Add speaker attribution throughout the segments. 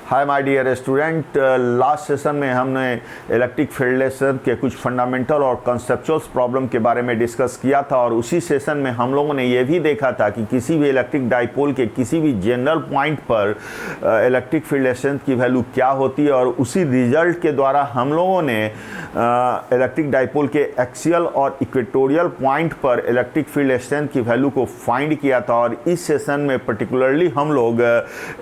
Speaker 1: Hi my dear student, last session में हमने electric field lesson के कुछ फंडामेंटल और कॉन्सेप्चुअल प्रॉब्लम के बारे में डिस्कस किया था और उसी सेशन में हम लोगों ने ये भी देखा था कि किसी भी इलेक्ट्रिक डाइपोल के किसी भी जनरल पॉइंट पर इलेक्ट्रिक फील्ड लेसन की वैल्यू क्या होती है, और उसी रिजल्ट के द्वारा हम लोगों ने इलेक्ट्रिक डाइपोल के एक्सियल और इक्वेटोरियल पॉइंट पर इलेक्ट्रिक फील्ड लेसन की वैल्यू को फाइंड किया था। और इस सेशन में पर्टिकुलरली हम लोग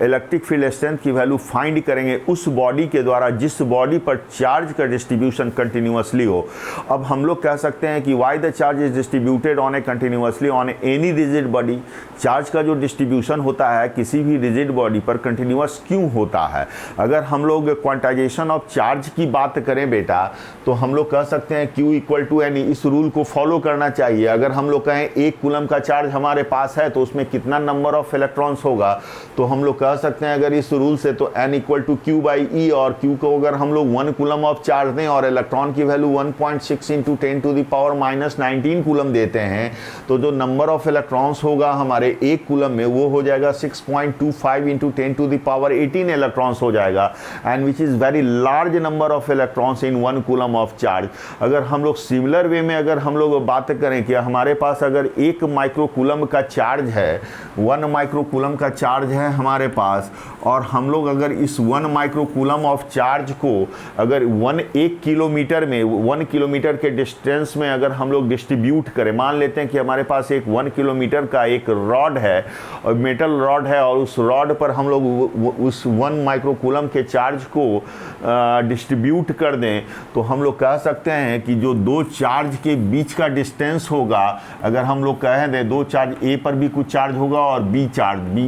Speaker 1: इलेक्ट्रिक फील्ड लेसन की वैल्यू फाइंड करेंगे उस बॉडी के द्वारा जिस बॉडी पर चार्ज का डिस्ट्रीब्यूशन कंटिन्यूअसली हो। अब हम लोग कह सकते हैं कि why the charge is distributed on A continuously on any rigid body. Charge का जो डिस्ट्रीब्यूशन होता है किसी भी रिजिड बॉडी पर कंटिन्यूअस क्यों होता है। अगर हम लोग क्वांटाइजेशन ऑफ चार्ज की बात करें बेटा, तो हम लोग कह सकते हैं Q इक्वल टू एन, इस रूल को फॉलो करना चाहिए। अगर हम लोग कहें 1 कूलम का चार्ज हमारे पास है तो उसमें कितना नंबर ऑफ इलेक्ट्रॉन्स होगा, तो हम लोग कह सकते हैं अगर इस रूल से तो N equal to Q by E, और Q को अगर हम लोग 1 कूलम ऑफ चार्ज दें और इलेक्ट्रॉन की value 1.6 into 10 to the power -19 coulomb देते हैं, तो जो नंबर ऑफ इलेक्ट्रॉन्स होगा हमारे 1 कूलम में वो हो जाएगा 6.25 into 10 to the power 18 electrons हो जाएगा, and which is very large number of electrons in 1 coulomb of charge. अगर हम लोग सिमिलर वे में अगर हम लोग बात करें कि हमारे पास अगर 1 माइक्रो कूलम का चार्ज है, 1 माइक्रो कूलम का चार्ज है हमारे पास, और हम लोग अगर इस 1 माइक्रो कूलम ऑफ चार्ज को अगर 1 किलोमीटर में 1 किलोमीटर के डिस्टेंस में अगर हम लोग डिस्ट्रीब्यूट करें, मान लेते हैं कि हमारे पास एक 1 किलोमीटर का एक रॉड है और मेटल रॉड है, और उस रॉड पर हम लोग उस 1 माइक्रो कूलम के चार्ज को डिस्ट्रीब्यूट कर दें, तो हम लोग कह सकते हैं कि जो दो चार्ज के बीच का डिस्टेंस होगा, अगर हम लोग कह दें दो चार्ज A पर भी कुछ चार्ज होगा और B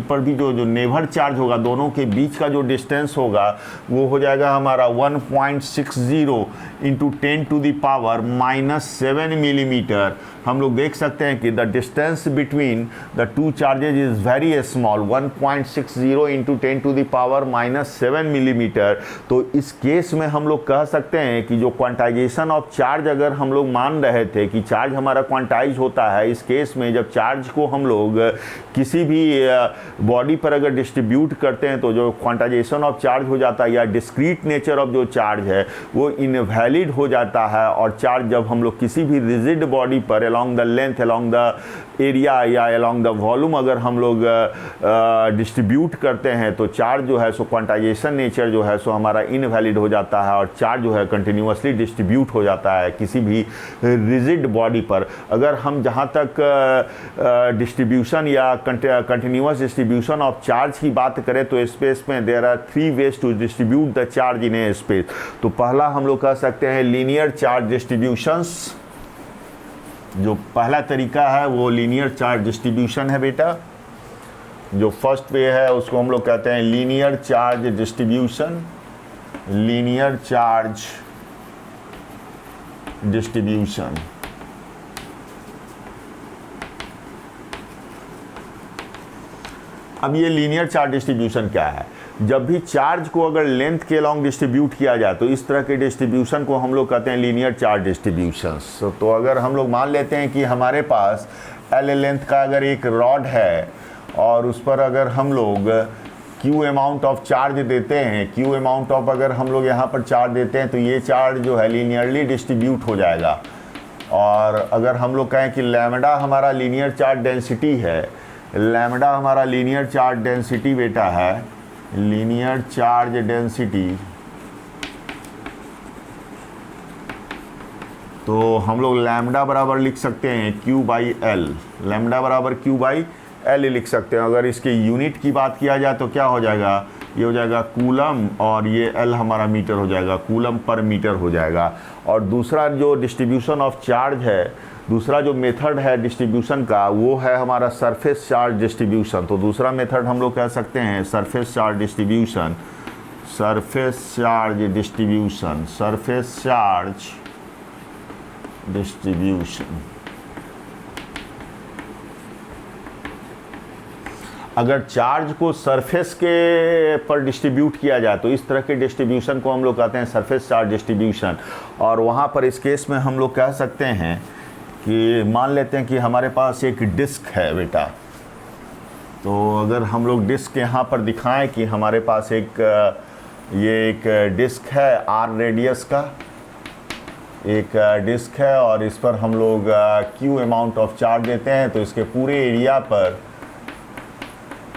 Speaker 1: पर भी जो नेबर चार्ज होगा, दोनों के बीच का जो डिस्टेंस होगा वो हो जाएगा हमारा 1.60 into 10 to the power -7 millimetre. हम लोग देख सकते हैं कि the distance between the two charges is very small, 1.60 into 10 to the power -7 millimetre. तो इस केस में हम लोग कह सकते हैं कि जो क्वांटाइजेशन ऑफ चार्ज अगर हम लोग मान रहे थे कि चार्ज हमारा क्वांटाइज होता है, इस केस में जब चार्ज को हम लोग किसी भी बॉडी पर अगर डिस्ट्रीब्यूट करते हैं तो जो क्वांटाइजेशन ऑफ चार्ज हो जाता है या डिस्क्रीट नेचर ऑफ जो चार्ज है वो इनवैलिड हो जाता है। और चार्ज जब हम लोग किसी भी रिजिड बॉडी पर along the length, along the area या along the वॉल्यूम अगर हम लोग डिस्ट्रीब्यूट करते हैं तो चार्ज जो है सो क्वांटाइजेशन नेचर जो है सो हमारा इनवैलिड हो जाता है, और चार्ज जो है कंटिन्यूअसली डिस्ट्रीब्यूट हो जाता है किसी भी रिजिड बॉडी पर। अगर हम जहाँ तक डिस्ट्रीब्यूशन या कंटिन्यूअस डिस्ट्रीब्यूशन ऑफ चार्ज की बात करें तो स्पेस में there are 3 ways to distribute the charge in a space. तो पहला हम लोग कह सकते हैं लीनियर चार्ज डिस्ट्रीब्यूशंस। जो पहला तरीका है वो लीनियर चार्ज डिस्ट्रीब्यूशन है बेटा। जो फर्स्ट वे है उसको हम लोग कहते हैं linear charge distribution. Linear charge distribution. अब ये लीनियर चार्ज डिस्ट्रीब्यूशन क्या है? जब भी चार्ज को अगर लेंथ के अलॉन्ग डिस्ट्रीब्यूट किया जाए तो इस तरह के डिस्ट्रीब्यूशन को हम लोग कहते हैं लीनियर चार्ज डिस्ट्रीब्यूशंस। तो अगर हम लोग मान लेते हैं कि हमारे पास L लेंथ का अगर एक रॉड है और उस पर अगर हम लोग Q अमाउंट ऑफ चार्ज देते हैं, Q अमाउंट ऑफ अगर हम लोग यहाँ पर चार्ज देते हैं तो ये चार्ज जो है लीनियरली डिस्ट्रीब्यूट हो जाएगा। और अगर हम लोग कहें कि लैम्डा हमारा लीनियर चार्ज डेंसिटी है, लैम्डा हमारा लीनियर चार्ज डेंसिटी बेटा है, लीनियर चार्ज डेंसिटी, तो हम लोग लैम्डा बराबर लिख सकते हैं Q बाई L। लैम्डा बराबर Q बाई L लिख सकते हैं। अगर इसके यूनिट की बात किया जाए तो क्या हो जाएगा, ये हो जाएगा कूलम, और ये L हमारा मीटर हो जाएगा, कूलम पर मीटर हो जाएगा। और दूसरा जो डिस्ट्रीब्यूशन ऑफ चार्ज है, दूसरा जो मेथड है डिस्ट्रीब्यूशन का वो है हमारा सरफेस चार्ज डिस्ट्रीब्यूशन। तो दूसरा मेथड हम लोग कह सकते हैं surface charge distribution. Surface charge distribution, surface charge distribution. अगर चार्ज को सरफेस के पर डिस्ट्रीब्यूट किया जाए तो इस तरह के डिस्ट्रीब्यूशन को हम लोग कहते हैं सरफेस चार्ज डिस्ट्रीब्यूशन। और वहाँ पर इस केस में हम लोग कह सकते हैं कि मान लेते हैं कि हमारे पास एक डिस्क है बेटा, तो अगर हम लोग डिस्क यहाँ पर दिखाएं कि हमारे पास ये एक डिस्क है आर रेडियस का एक डिस्क है, और इस पर हम लोग क्यू अमाउंट ऑफ चार्ज देते हैं, तो इसके पूरे एरिया पर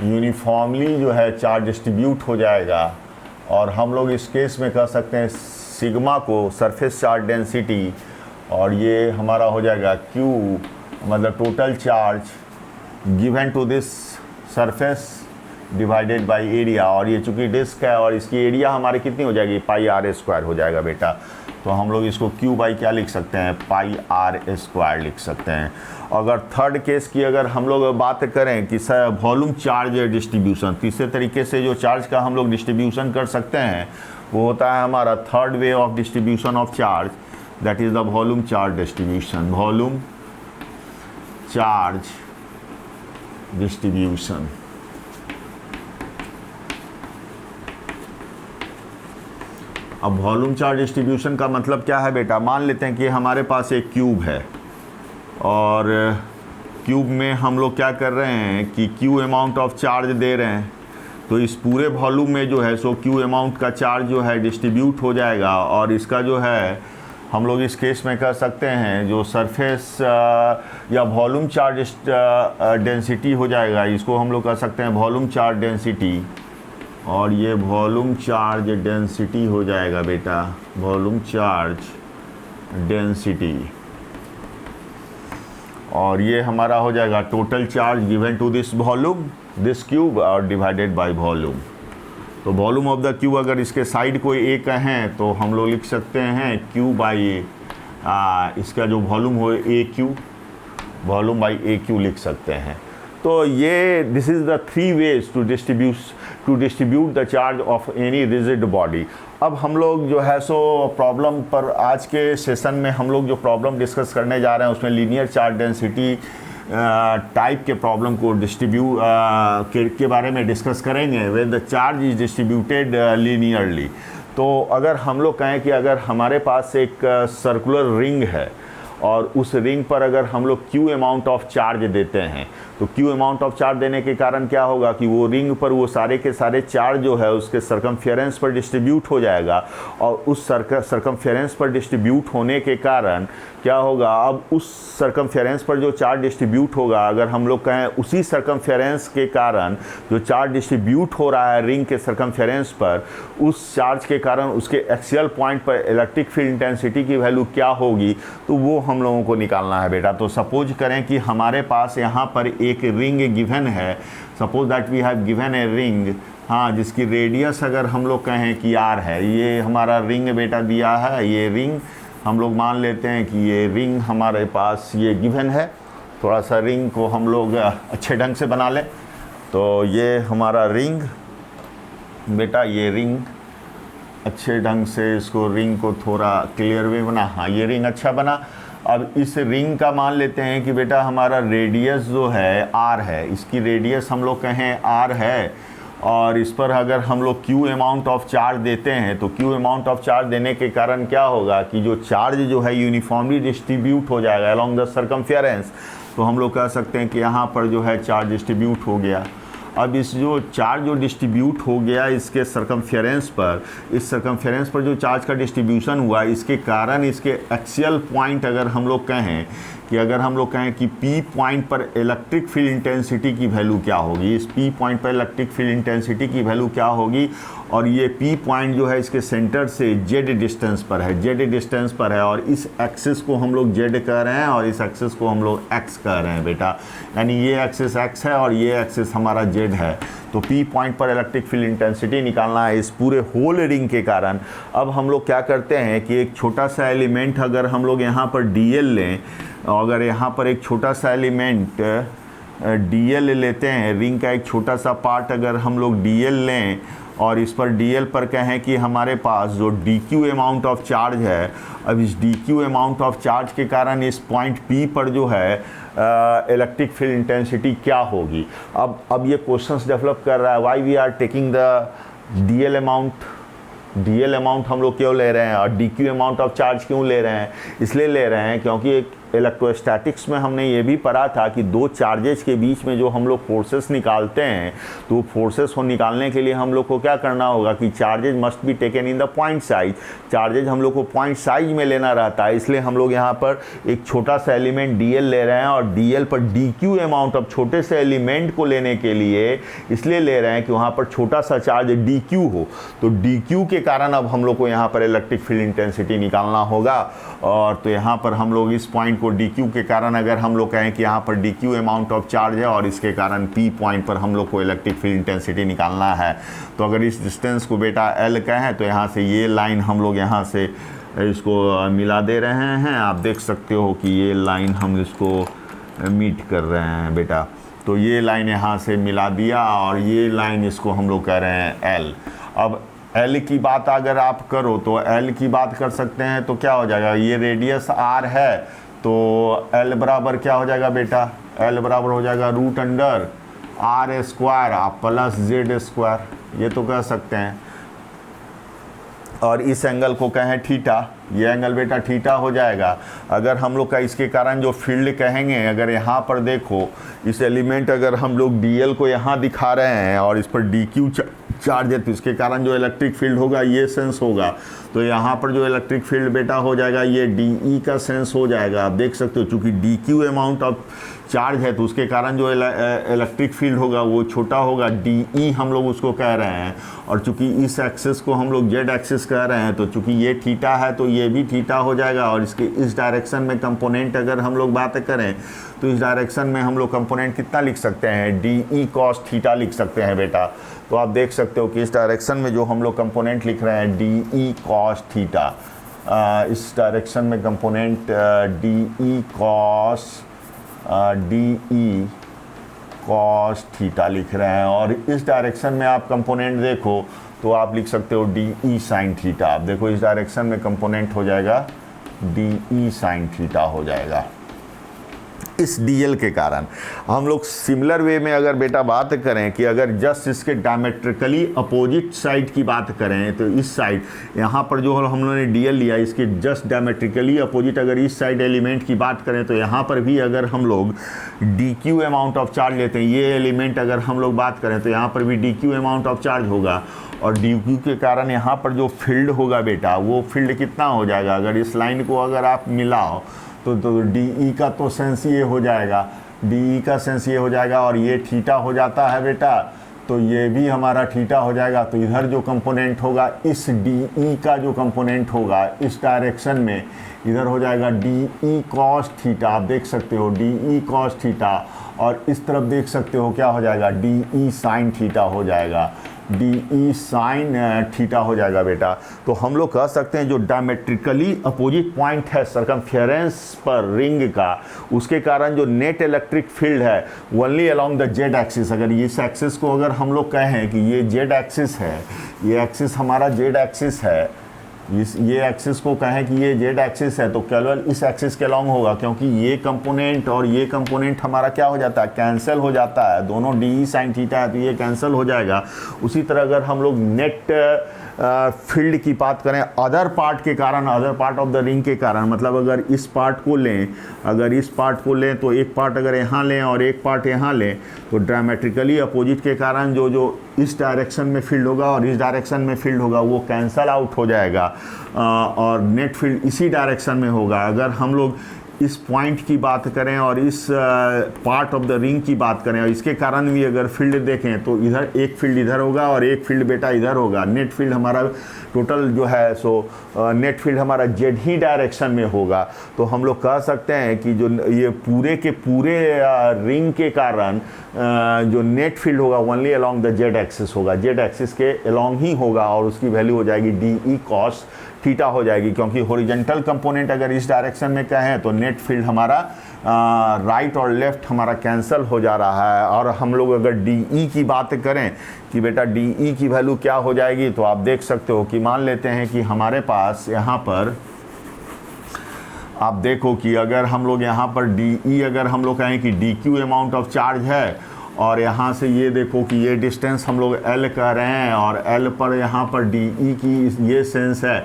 Speaker 1: यूनिफॉर्मली जो है चार्ज डिस्ट्रीब्यूट हो जाएगा। और हम लोग इस केस में कह सकते हैं सिग्मा को सरफेस चार्ज डेंसिटी, और ये हमारा हो जाएगा क्यू मतलब total charge given to this surface divided by area. और ये चूँकि डिस्क है और इसकी एरिया हमारी कितनी हो जाएगी, पाई आर स्क्वायर हो जाएगा बेटा। तो हम लोग इसको क्यू बाई क्या लिख सकते हैं, पाई आर स्क्वायर लिख सकते हैं। अगर थर्ड केस की अगर हम लोग बात करें कि वॉल्यूम चार्ज डिस्ट्रीब्यूशन, तीसरे तरीके से जो चार्ज का हम लोग डिस्ट्रीब्यूशन कर सकते हैं वो होता है हमारा third way of distribution of charge, that is the volume charge distribution. Volume charge distribution अब वॉल्यूम चार्ज डिस्ट्रीब्यूशन का मतलब क्या है बेटा, मान लेते हैं कि हमारे पास एक क्यूब है और क्यूब में हम लोग क्या कर रहे हैं कि क्यू अमाउंट ऑफ चार्ज दे रहे हैं, तो इस पूरे वॉल्यूम में जो है सो क्यू अमाउंट का चार्ज जो है डिस्ट्रीब्यूट हो जाएगा। और इसका जो है हम लोग इस केस में कह सकते हैं जो सरफेस या वॉल्यूम चार्ज डेंसिटी हो जाएगा, इसको हम लोग कह सकते हैं वॉल्यूम चार्ज डेंसिटी, और ये वॉल्यूम चार्ज डेंसिटी हो जाएगा बेटा, वॉल्यूम चार्ज डेंसिटी। और ये हमारा हो जाएगा total charge given to this volume, this cube, और डिवाइडेड बाय वॉल्यूम। तो वॉल्यूम ऑफ द क्यूब अगर इसके साइड कोई ए कहें तो हम लोग लिख सकते हैं क्यू बाई इसका जो वॉल्यूम हो A Q, volume by A Q लिख सकते हैं। तो ये this is the three ways to distribute the charge of any rigid body. अब हम लोग जो है सो प्रॉब्लम पर आज के सेशन में हम लोग जो प्रॉब्लम डिस्कस करने जा रहे हैं उसमें लीनियर चार्ज डेंसिटी टाइप के प्रॉब्लम को के बारे में डिस्कस करेंगे, when the charge is distributed linearly. तो अगर हम लोग कहें कि अगर हमारे पास एक सर्कुलर रिंग है और उस रिंग पर अगर हम लोग क्यू अमाउंट ऑफ चार्ज देते हैं, तो क्यू अमाउंट ऑफ चार्ज देने के कारण क्या होगा कि वो रिंग पर वो सारे के सारे चार्ज जो है उसके सर्कमफेरेंस पर डिस्ट्रीब्यूट हो जाएगा। और उस सर्कमफेरेंस पर डिस्ट्रीब्यूट होने के कारण क्या होगा, अब उस सर्कमफेरेंस पर जो चार्ज डिस्ट्रीब्यूट होगा, अगर हम लोग कहें उसी सर्कमफेरेंस के कारण जो चार्ज डिस्ट्रीब्यूट हो रहा है रिंग के सर्कमफेरेंस पर, उस चार्ज के कारण उसके एक्सियल पॉइंट पर इलेक्ट्रिक फील्ड इंटेंसिटी की वैल्यू क्या होगी, तो वो हम लोगों को निकालना है बेटा। तो सपोज करें कि हमारे पास यहाँ पर एक रिंग गिवन है, suppose that we have given a ring, हाँ, जिसकी रेडियस अगर हम लोग कहें कि आर है, ये हमारा रिंग बेटा दिया है, ये रिंग हम लोग मान लेते हैं कि ये रिंग हमारे पास ये गिवन है। थोड़ा सा रिंग को हम लोग अच्छे ढंग से बना लें। तो ये हमारा रिंग बेटा, ये रिंग अच्छे ढंग से इसको रिंग को थोड़ा क्लियर वे बना, हाँ ये रिंग अच्छा बना। अब इस रिंग का मान लेते हैं कि बेटा हमारा रेडियस जो है आर है, इसकी रेडियस हम लोग कहें आर है, और इस पर अगर हम लोग क्यू अमाउंट ऑफ चार्ज देते हैं, तो क्यू अमाउंट ऑफ चार्ज देने के कारण क्या होगा कि जो चार्ज जो है यूनिफॉर्मली डिस्ट्रीब्यूट हो जाएगा अलोंग द सर्कमफेरेंस। तो हम लोग कह सकते हैं कि यहाँ पर जो है चार्ज डिस्ट्रीब्यूट हो गया। अब इस जो चार्ज जो डिस्ट्रीब्यूट हो गया इसके सर्कमफेरेंस पर, इस सर्कमफेरेंस पर जो चार्ज का डिस्ट्रीब्यूशन हुआ, इसके कारण इसके एक्सियल पॉइंट अगर हम लोग कहें कि अगर हम लोग कहें कि P पॉइंट पर इलेक्ट्रिक फील्ड इंटेंसिटी की वैल्यू क्या होगी, इस P पॉइंट पर इलेक्ट्रिक फील्ड इंटेंसिटी की वैल्यू क्या होगी, और ये P पॉइंट जो है इसके सेंटर से Z डिस्टेंस पर है, Z डिस्टेंस पर है, और इस एक्सिस को हम लोग Z कह रहे हैं और इस एक्सिस को हम लोग X कह रहे हैं बेटा, यानी ये एक्सिस X है और ये एक्सिस हमारा Z है। तो P पॉइंट पर इलेक्ट्रिक फील्ड इंटेंसिटी निकालना है इस पूरे होल रिंग के कारण। अब हम लोग क्या करते हैं कि एक छोटा सा एलिमेंट अगर हम लोग यहाँ पर DL लें, अगर यहाँ पर एक छोटा सा एलिमेंट DL लेते हैं, रिंग का एक छोटा सा पार्ट अगर हम लोग DL लें और इस पर DL पर कहें कि हमारे पास जो DQ अमाउंट ऑफ चार्ज है, अब इस DQ अमाउंट ऑफ चार्ज के कारण इस पॉइंट P पर जो है इलेक्ट्रिक फील्ड इंटेंसिटी क्या होगी। अब ये क्वेश्चंस डेवलप कर रहा है, why we are taking the DL amount हम लोग क्यों ले रहे हैं और DQ अमाउंट ऑफ चार्ज क्यों ले रहे हैं, इसलिए ले रहे हैं क्योंकि एक इलेक्ट्रोस्टैटिक्स में हमने ये भी पढ़ा था कि दो चार्जेज के बीच में जो हम लोग फोर्सेस निकालते हैं, तो फोर्सेस को निकालने के लिए हम लोग को क्या करना होगा कि charges must be taken in the point size. Charges हम लोग को पॉइंट साइज में लेना रहता है, इसलिए हम लोग यहाँ पर एक छोटा सा एलिमेंट dl ले रहे हैं और dl पर dq अमाउंट ऑफ छोटे से एलिमेंट को लेने के लिए इसलिए ले रहे हैं कि वहाँ पर छोटा सा चार्ज dq हो। तो dq के कारण अब हम लोग को यहाँ पर इलेक्ट्रिक फील्ड इंटेंसिटी निकालना होगा। और तो यहाँ पर हम लोग इस पॉइंट को dq के कारण अगर हम लोग कहें कि यहाँ पर dq अमाउंट ऑफ चार्ज है और इसके कारण p पॉइंट पर हम लोग को इलेक्ट्रिक फील्ड इंटेंसिटी निकालना है, तो अगर इस डिस्टेंस को बेटा l कहें तो यहाँ से ये लाइन हम लोग यहाँ से इसको मिला दे रहे हैं। आप देख सकते हो कि ये लाइन हम इसको मीट कर रहे हैं बेटा, तो ये लाइन यहाँ से मिला दिया और ये लाइन इसको हम लोग कह रहे हैं l। अब L की बात अगर आप करो तो L की बात कर सकते हैं, तो क्या हो जाएगा, ये रेडियस R है तो L बराबर क्या हो जाएगा बेटा, L बराबर हो जाएगा root under R square plus Z square, ये तो कह सकते हैं। और इस एंगल को कहें थीटा, ये एंगल बेटा थीटा हो जाएगा। अगर हम लोग का इसके कारण जो फील्ड कहेंगे, अगर यहाँ पर देखो इस एलिमेंट अगर हम लोग dl को यहाँ दिखा रहे हैं और इस पर dq चार्ज है, तो इसके कारण जो इलेक्ट्रिक फील्ड होगा ये सेंस होगा। तो यहाँ पर जो इलेक्ट्रिक फील्ड बेटा हो जाएगा ये dE का सेंस हो जाएगा। आप देख सकते हो चूँकि dq अमाउंट ऑफ चार्ज है तो उसके कारण जो इलेक्ट्रिक फील्ड होगा वो छोटा होगा, dE हम लोग उसको कह रहे हैं। और चूँकि इस एक्सिस को हम लोग z एक्सिस कह रहे हैं, तो चूँकि ये थीटा है तो ये भी थीटा हो जाएगा। और इसके इस डायरेक्शन में कंपोनेंट अगर हम लोग बात करें तो इस डायरेक्शन में हम लोग कंपोनेंट कितना लिख सकते हैं, dE cos थीटा लिख सकते हैं बेटा। तो आप देख सकते हो कि इस डायरेक्शन में जो हम लोग कंपोनेंट लिख रहे हैं dE cos थीटा, इस डायरेक्शन में कंपोनेंट dE cos थीटा लिख रहे हैं। और इस डायरेक्शन में आप कंपोनेंट देखो तो आप लिख सकते हो dE sin थीटा। आप देखो इस डायरेक्शन में कंपोनेंट हो जाएगा dE sin थीटा हो जाएगा इस dl के कारण। हम लोग सिमिलर वे में अगर बेटा बात करें कि अगर जस्ट इसके डायमेट्रिकली अपोजिट साइड की बात करें, तो इस साइड यहाँ पर जो हम लोगों ने dl लिया इसके जस्ट डायमेट्रिकली अपोजिट अगर इस साइड एलिमेंट की बात करें, तो यहाँ पर भी अगर हम लोग dq अमाउंट ऑफ चार्ज लेते हैं, ये एलिमेंट अगर हम लोग बात करें तो यहाँ पर भी dq अमाउंट ऑफ चार्ज होगा। और dq के कारण यहाँ पर जो फील्ड होगा बेटा वो फील्ड कितना हो जाएगा, अगर इस लाइन को अगर आप मिलाओ तो dE का तो सेंस ये हो जाएगा, dE का सेंस ये हो जाएगा। और ये थीटा हो जाता है बेटा, तो ये भी हमारा थीटा हो जाएगा। तो इधर जो कंपोनेंट होगा इस dE का जो कंपोनेंट होगा इस डायरेक्शन में इधर हो जाएगा dE cos थीटा। आप देख सकते हो dE cos थीटा, और इस तरफ देख सकते हो क्या हो जाएगा dE sin थीटा हो जाएगा, dE sin थीटा हो जाएगा बेटा। तो हम लोग कह सकते हैं जो डायमेट्रिकली अपोजिट पॉइंट है सरकमफेरेंस पर रिंग का, उसके कारण जो नेट इलेक्ट्रिक फील्ड है only along the Z axis. अगर इस एक्सिस को अगर हम लोग कहें कि ये जेड एक्सिस है, ये एक्सिस हमारा जेड एक्सिस है, ये एक्सिस को कहें कि ये जेड एक्सिस है, तो केवल इस एक्सिस के अलॉन्ग होगा, क्योंकि ये कंपोनेंट और ये कंपोनेंट हमारा क्या हो जाता है, कैंसिल हो जाता है। दोनों dE sin थीटा है तो ये कैंसिल हो जाएगा। उसी तरह अगर हम लोग नेट फील्ड की बात करें अदर पार्ट के कारण, other part of the ring के कारण, मतलब अगर इस पार्ट को लें, अगर इस पार्ट को लें तो एक पार्ट अगर यहाँ लें और एक पार्ट यहाँ लें, तो डायमेट्रिकली अपोजिट के कारण जो जो इस डायरेक्शन में फील्ड होगा और इस डायरेक्शन में फील्ड होगा वो कैंसल आउट हो जाएगा और नेट फील्ड इसी डायरेक्शन में होगा। अगर हम लोग इस पॉइंट की बात करें और इस पार्ट ऑफ द रिंग की बात करें और इसके कारण भी अगर फील्ड देखें तो इधर एक फील्ड इधर होगा और एक फील्ड बेटा इधर होगा। नेट फील्ड हमारा टोटल जो है सो नेट फील्ड हमारा जेड ही डायरेक्शन में होगा। तो हम लोग कह सकते हैं कि जो ये पूरे के पूरे रिंग के कारण जो नेट फील्ड होगा only along the Z axis होगा, जेड एक्सिस के अलोंग ही होगा और उसकी वैल्यू हो जाएगी dE cos थीटा हो जाएगी। क्योंकि हॉरिजॉन्टल कंपोनेंट अगर इस डायरेक्शन में कहें तो नेट फील्ड हमारा राइट और लेफ्ट हमारा कैंसिल हो जा रहा है। और हम लोग अगर dE की बात करें कि बेटा dE की वैल्यू क्या हो जाएगी, तो आप देख सकते हो कि मान लेते हैं कि हमारे पास यहाँ पर आप देखो कि अगर हम लोग यहाँ पर dE अगर हम लोग कहें कि dQ अमाउंट ऑफ चार्ज है और यहाँ से ये देखो कि ये डिस्टेंस हम लोग L कह रहे हैं और L पर यहाँ पर dE की ये सेंस है,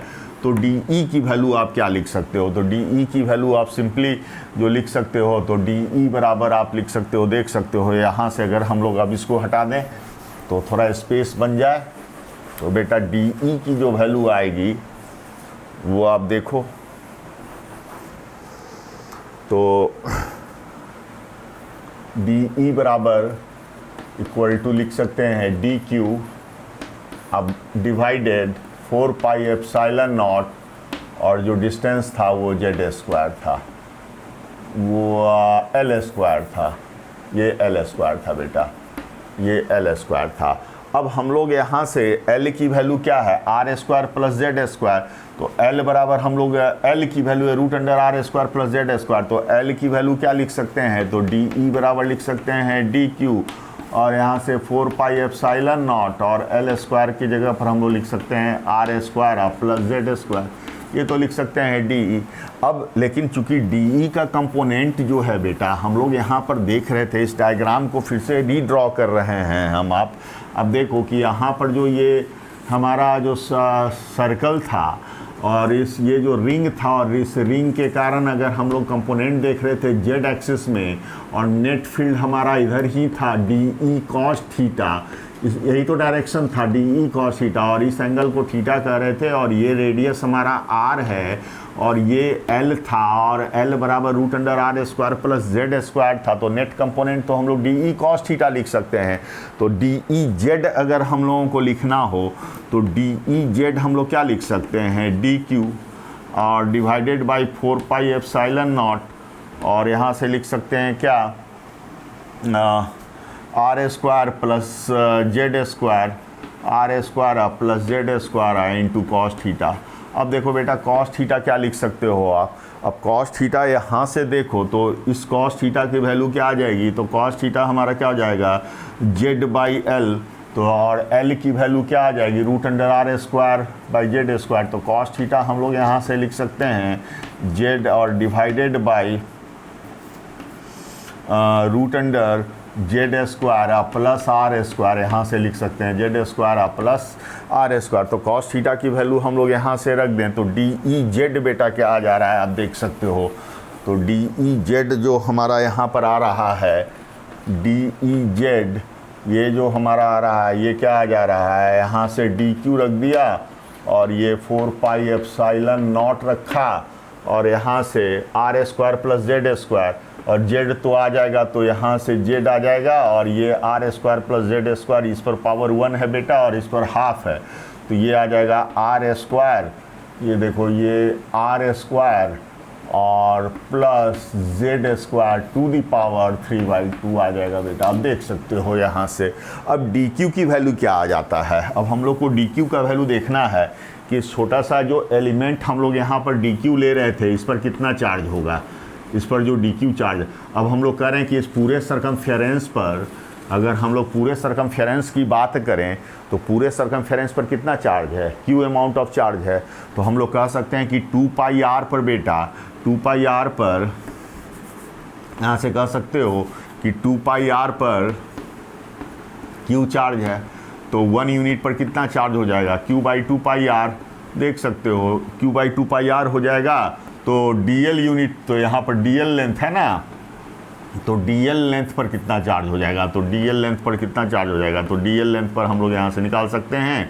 Speaker 1: तो डी ई की वैल्यू आप क्या लिख सकते हो, तो डी ई की वैल्यू आप सिंपली जो लिख सकते हो, तो डी ई बराबर आप लिख सकते हो, देख सकते हो यहाँ से अगर हम लोग अब इसको हटा दें तो थोड़ा स्पेस बन जाए, तो बेटा डी ई की जो वैल्यू आएगी वो आप देखो, तो डी ई बराबर इक्वल टू लिख सकते हैं डी क्यू अब डिवाइडेड 4 पाई एप्सिलॉन नॉट, और जो डिस्टेंस था वो जेड स्क्वायर था, वो एल स्क्वायर था, ये एल स्क्वायर था बेटा, ये एल स्क्वायर था। अब हम लोग यहाँ से एल की वैल्यू क्या है, R square plus Z square, तो एल बराबर हम लोग एल की वैल्यू है root under R square plus Z square, तो एल की वैल्यू क्या लिख सकते हैं, तो डी ई बराबर लिख सकते हैं डी क्यू, और यहाँ से 4 पाई एप्सिलॉन नॉट, और एल स्क्वायर की जगह पर हम लोग लिख सकते हैं R square plus Z square, ये तो लिख सकते हैं डी ई। अब लेकिन चूंकि डी ई का कंपोनेंट जो है बेटा हम लोग यहाँ पर देख रहे थे, इस डायग्राम को फिर से रीड्रॉ कर रहे हैं हम, आप अब देखो कि यहाँ पर जो ये हमारा जो सर्कल था और ये जो रिंग था, और इस रिंग के कारण अगर हम लोग कंपोनेंट देख रहे थे जेड एक्सिस में, और नेट फील्ड हमारा इधर ही था डी ई कॉस थीटा, यही तो डायरेक्शन था डी ई कॉस थीटा, और इस एंगल को थीटा कह रहे थे, और ये रेडियस हमारा आर है, और ये एल था, और एल बराबर root under R square plus Z square था, तो नेट कंपोनेंट तो हम लोग डी ई कॉस थीटा लिख सकते हैं। तो डी ई जेड अगर हम लोगों को लिखना हो तो डी ई जेड हम लोग क्या लिख सकते हैं, डी क्यू और divided by 4 pi epsilon naught, और यहाँ से लिख सकते हैं क्या, R square plus Z square, R square plus Z square into cos theta. अब देखो बेटा कॉस थीटा क्या लिख सकते हो आप, अब कॉस थीटा यहाँ से देखो तो इस कॉस थीटा की वैल्यू क्या आ जाएगी, तो कॉस थीटा हमारा क्या हो जाएगा जेड बाई एल, तो और एल की वैल्यू क्या आ जाएगी root under R square by Z square, तो कॉस थीटा हम लोग यहाँ से लिख सकते हैं जेड और divided by root under Z square plus R square, यहाँ से लिख सकते हैं Z square plus R square, तो कॉस थीटा की वैल्यू हम लोग यहाँ से रख दें, तो डी ई जेड बेटा क्या आ जा रहा है आप देख सकते हो, तो डी ई जेड जो हमारा यहाँ पर आ रहा है, डी ई जेड ये जो हमारा आ रहा है ये क्या आ जा रहा है, यहाँ से डी क्यू रख दिया, और ये 4 पाई एप्सिलॉन नॉट रखा, और यहाँ से R square plus Z square, और जेड तो आ जाएगा तो यहाँ से जेड आ जाएगा, और ये R square plus Z square, इस पर पावर 1 है बेटा और इस पर हाफ है, तो ये आ जाएगा आर स्क्वायर, ये देखो ये आर स्क्वायर और plus Z square to the power 3/2 आ जाएगा बेटा, आप देख सकते हो यहाँ से। अब डी क्यू की वैल्यू क्या आ जाता है, अब हम लोग को डी क्यू का वैल्यू देखना है कि छोटा सा जो एलिमेंट हम लोग यहाँ पर डी क्यू ले रहे थे इस पर कितना चार्ज होगा, इस पर जो डी क्यू चार्ज, अब हम लोग कह रहे हैं कि इस पूरे सरकमफेरेंस पर अगर हम लोग पूरे सरकमफेरेंस की बात करें तो पूरे सरकमफेरेंस पर कितना चार्ज है, क्यू अमाउंट ऑफ चार्ज है, तो हम लोग कह सकते हैं कि 2 पाई आर पर बेटा 2 पाई आर पर यहाँ से कह सकते हो कि 2 पाई आर पर क्यू चार्ज है, तो 1 यूनिट पर कितना चार्ज हो जाएगा, क्यू बाई 2 पाई आर, देख सकते हो क्यू बाई 2 पाई आर हो जाएगा, तो डीएल यूनिट, तो यहाँ पर डीएल लेंथ है ना, तो डीएल लेंथ पर कितना चार्ज हो जाएगा, तो डीएल लेंथ पर कितना चार्ज हो जाएगा, तो डीएल लेंथ पर हम लोग यहाँ से निकाल सकते हैं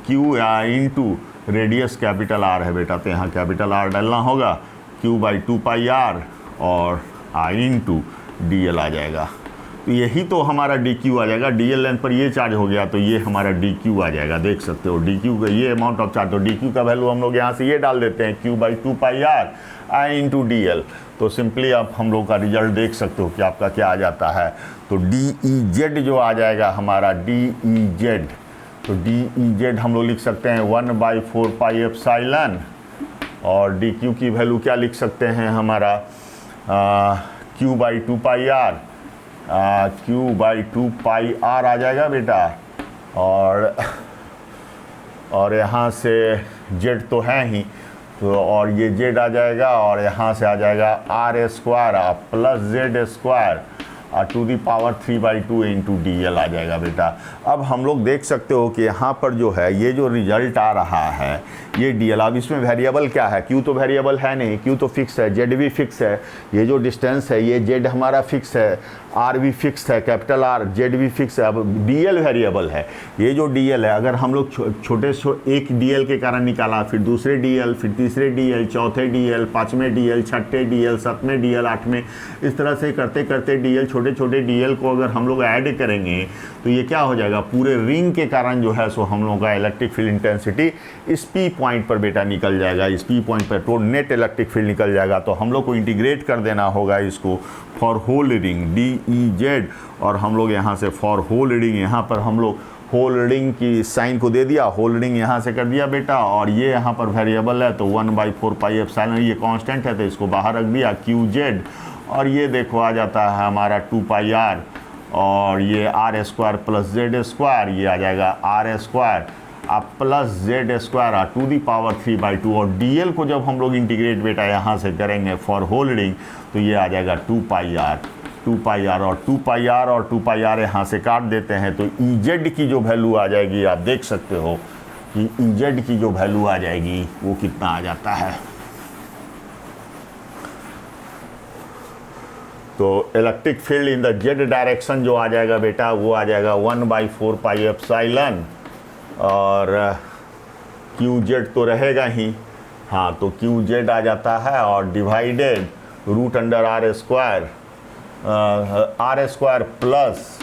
Speaker 1: Q into radius capital R है बेटा, तो यहाँ कैपिटल आर डालना होगा, क्यू बाई 2 पाई आर और आई इंटू डी एल आ जाएगा, तो यही तो हमारा डी क्यू आ जाएगा, डी एल लेंथ पर ये चार्ज हो गया तो ये हमारा डी क्यू आ जाएगा, देख सकते हो डी क्यू का ये अमाउंट ऑफ चार्ज, तो डी क्यू का वैल्यू हम लोग यहाँ से ये डाल देते हैं Q by 2 pi are I into D L, तो सिंपली आप हम लोग का रिजल्ट देख सकते हो कि आपका क्या आ जाता है, तो डी ई जेड जो आ जाएगा हमारा डी ई जेड, तो डी ई जेड हम लोग लिख सकते हैं 1/4 पाई एप्सिलॉन, और डी क्यू की वैल्यू क्या लिख सकते हैं हमारा Q by 2 pi R, Q by 2 pi R आ जाएगा बेटा, और यहाँ से जेड तो है ही, तो और ये जेड आ जाएगा, और यहाँ से आ जाएगा R square plus Z square, to the power 3/2 into DL आ जाएगा बेटा। अब हम लोग देख सकते हो कि यहाँ पर जो है ये जो रिजल्ट आ रहा है ये DL। अब इसमें वेरिएबल क्या है, Q तो वेरिएबल है नहीं, Q तो फिक्स है, Z भी फिक्स है, ये जो डिस्टेंस है ये Z हमारा फिक्स है, R भी फिक्स है, कैपिटल R, Z भी फिक्स है। अब DL वेरिएबल है, ये जो DL है अगर हम लोग छोटे एक DL के कारण निकाला, फिर दूसरे DL, फिर तीसरे DL, चौथे DL, पाँचवें DL, छठे DL, सातवें DL, आठवें, इस तरह से करते करते DL छोटे छोटे DL को अगर हम लोग ऐड करेंगे तो ये क्या हो जाएगा, पूरे रिंग के कारण जो है सो हम लोगों का इलेक्ट्रिक फील्ड इंटेंसिटी इस P पॉइंट पर बेटा निकल जाएगा, इस P पॉइंट पर तो नेट इलेक्ट्रिक फील्ड निकल जाएगा। तो हम लोग को इंटीग्रेट कर देना होगा इसको फॉर होल रिंग DEZ, और हम लोग यहाँ से फॉर होल रिंग, यहाँ पर हम लोग होल रिंग की साइन को दे दिया, होल रिंग यहाँ से कर दिया बेटा, और ये यहाँ पर वेरिएबल है तो 1/4πε, ये कांस्टेंट है तो इसको बाहर रख दिया QZ, और ये देखो आ जाता है हमारा 2πr, और ये R² प्लस Z², ये आ जाएगा R² अब plus Z² to the power 3/2, और DL को जब हम लोग इंटीग्रेट बेटा यहाँ से करेंगे फॉर होल रिंग तो ये आ जाएगा 2πr और 2πr यहाँ से काट देते हैं तो EZ की जो वैल्यू आ जाएगी आप देख सकते हो कि EZ की जो वैल्यू आ जाएगी वो कितना आ जाता है। तो electric field in the Z direction जो आ जाएगा बेटा वो आ जाएगा 1/4πε, और QZ तो रहेगा ही, हाँ तो QZ आ जाता है, और divided √R² plus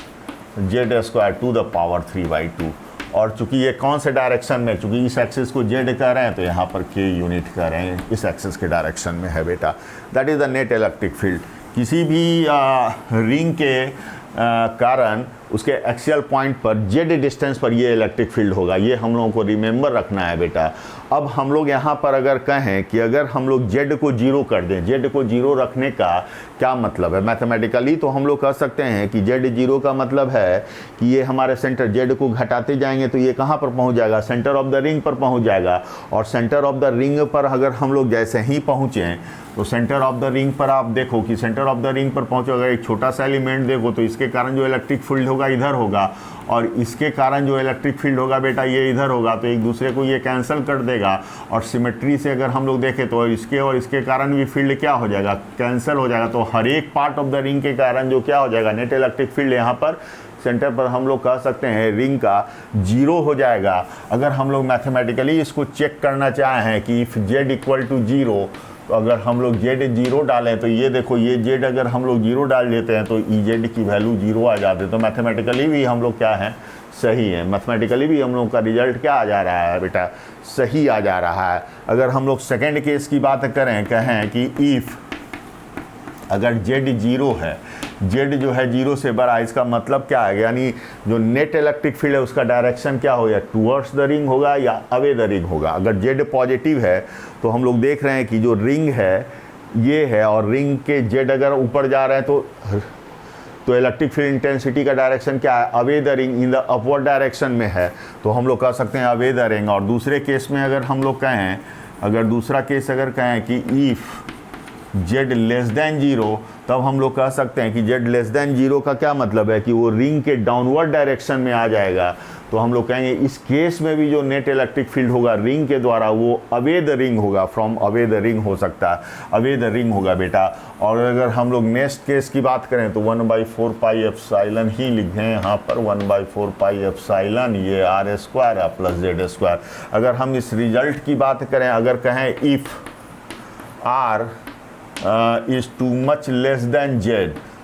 Speaker 1: Z² to the power 3/2। और चूंकि ये कौन से डायरेक्शन में, चूंकि इस एक्सिस को Z कर रहे हैं तो यहाँ पर K यूनिट कर रहे हैं, इस एक्सिस के डायरेक्शन में है बेटा। That is the net electric field. किसी भी रिंग के कारण उसके एक्सियल पॉइंट पर Z डिस्टेंस पर ये इलेक्ट्रिक फील्ड होगा, ये हम लोगों को रिमेंबर रखना है बेटा। अब हम लोग यहाँ पर अगर कहें कि अगर हम लोग Z को 0 कर दें, Z को 0 रखने का क्या मतलब है मैथमेटिकली, तो हम लोग कह सकते हैं कि Z 0 का मतलब है कि ये हमारे सेंटर Z को घटाते जाएंगे तो ये कहाँ पर पहुँच जाएगा, सेंटर ऑफ द रिंग पर पहुँच जाएगा। और सेंटर ऑफ द रिंग पर अगर हम लोग जैसे ही पहुँचें तो सेंटर ऑफ द रिंग पर आप देखो कि सेंटर ऑफ द रिंग पर पहुँचोगे, एक छोटा सा एलिमेंट देखो तो इसके कारण जो इलेक्ट्रिक फील्ड होगा इधर होगा, और इसके कारण जो इलेक्ट्रिक फील्ड होगा बेटा ये इधर होगा, तो एक दूसरे को ये कैंसिल कर देगा। और सिमेट्री से अगर हम लोग देखें तो इसके और इसके कारण भी फील्ड क्या हो जाएगा, कैंसिल हो जाएगा। तो हर एक पार्ट ऑफ द रिंग के कारण जो क्या हो जाएगा, नेट इलेक्ट्रिक फील्ड यहाँ पर सेंटर पर हम लोग कह सकते हैं रिंग का 0 हो जाएगा। अगर हम लोग मैथमेटिकली इसको चेक करना चाहें कि इफ़ Z = 0, तो अगर हम लोग Z 0 डालें तो ये देखो ये Z अगर हम लोग 0 डाल देते हैं तो EZ की वैल्यू 0 आ जाती है। तो मैथमेटिकली भी हम लोग क्या हैं, सही है। मैथमेटिकली भी हम लोग का रिजल्ट क्या आ जा रहा है बेटा, सही आ जा रहा है। अगर हम लोग सेकेंड केस की बात करें, कहें कि इफ़ अगर Z 0 है, Z जो है 0 से बड़ा, इसका मतलब क्या है, यानी जो नेट इलेक्ट्रिक फील्ड है उसका डायरेक्शन क्या होगा, टूवर्ड्स द रिंग होगा या अवे द रिंग होगा। अगर Z पॉजिटिव है तो हम लोग देख रहे हैं कि जो रिंग है ये है, और रिंग के Z अगर ऊपर जा रहे हैं तो इलेक्ट्रिक फील्ड इंटेंसिटी का डायरेक्शन क्या है, away the ring, in the upward direction में है, तो हम लोग कह सकते हैं अवे द रिंग। और दूसरे केस में अगर हम लोग कहें, अगर दूसरा केस अगर कहें कि इफ़ Z < 0, तब हम लोग कह सकते हैं कि Z < 0 का क्या मतलब है कि वो रिंग के डाउनवर्ड डायरेक्शन में आ जाएगा। तो हम लोग कहेंगे इस केस में भी जो नेट इलेक्ट्रिक फील्ड होगा रिंग के द्वारा वो अवे द रिंग होगा, फ्रॉम अवे द रिंग हो सकता है, अवे द रिंग होगा बेटा। और अगर हम लोग नेक्स्ट केस की बात करें तो 1/4πε ही लिखें यहाँ पर, 1/4πε, ये R² प्लस Z²। अगर हम इस रिजल्ट की बात करें, अगर कहें if R is too much less than Z,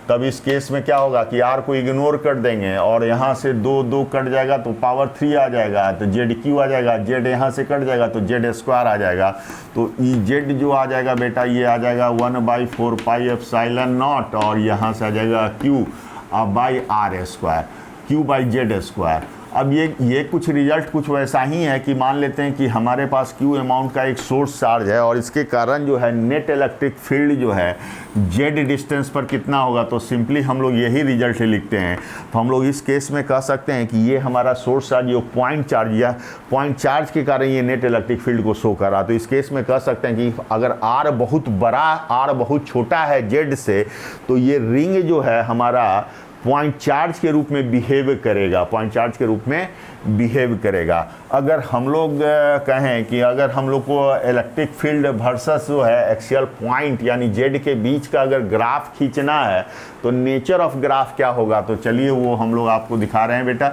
Speaker 1: तब इस केस में क्या होगा कि R को इग्नोर कर देंगे और यहाँ से 2 कट जाएगा तो पावर 3 आ जाएगा, तो ZQ आ जाएगा, Z यहाँ से कट जाएगा तो Z² आ जाएगा। तो EZ जो आ जाएगा बेटा ये आ जाएगा 1/4πε0, और यहाँ से आ जाएगा Q/R², Q/Z²। अब ये कुछ रिजल्ट कुछ वैसा ही है कि मान लेते हैं कि हमारे पास क्यू अमाउंट का एक सोर्स चार्ज है और इसके कारण जो है नेट इलेक्ट्रिक फील्ड जो है जेड डिस्टेंस पर कितना होगा, तो सिंपली हम लोग यही रिजल्ट लिखते हैं। तो हम लोग इस केस में कह सकते हैं कि ये हमारा सोर्स चार्ज जो पॉइंट चार्ज या पॉइंट चार्ज के कारण ये नेट इलेक्ट्रिक फील्ड को शो कर रहा। तो इस केस में कह सकते हैं कि अगर आर बहुत बड़ा, आर बहुत छोटा है जेड से, तो ये रिंग जो है हमारा पॉइंट चार्ज के रूप में बिहेव करेगा, पॉइंट चार्ज के रूप में बिहेव करेगा। अगर हम लोग कहें कि अगर हम लोग को इलेक्ट्रिक फील्ड वर्सेस जो है एक्सियल पॉइंट यानी जेड के बीच का अगर ग्राफ खींचना है तो नेचर ऑफ ग्राफ क्या होगा, तो चलिए वो हम लोग आपको दिखा रहे हैं बेटा।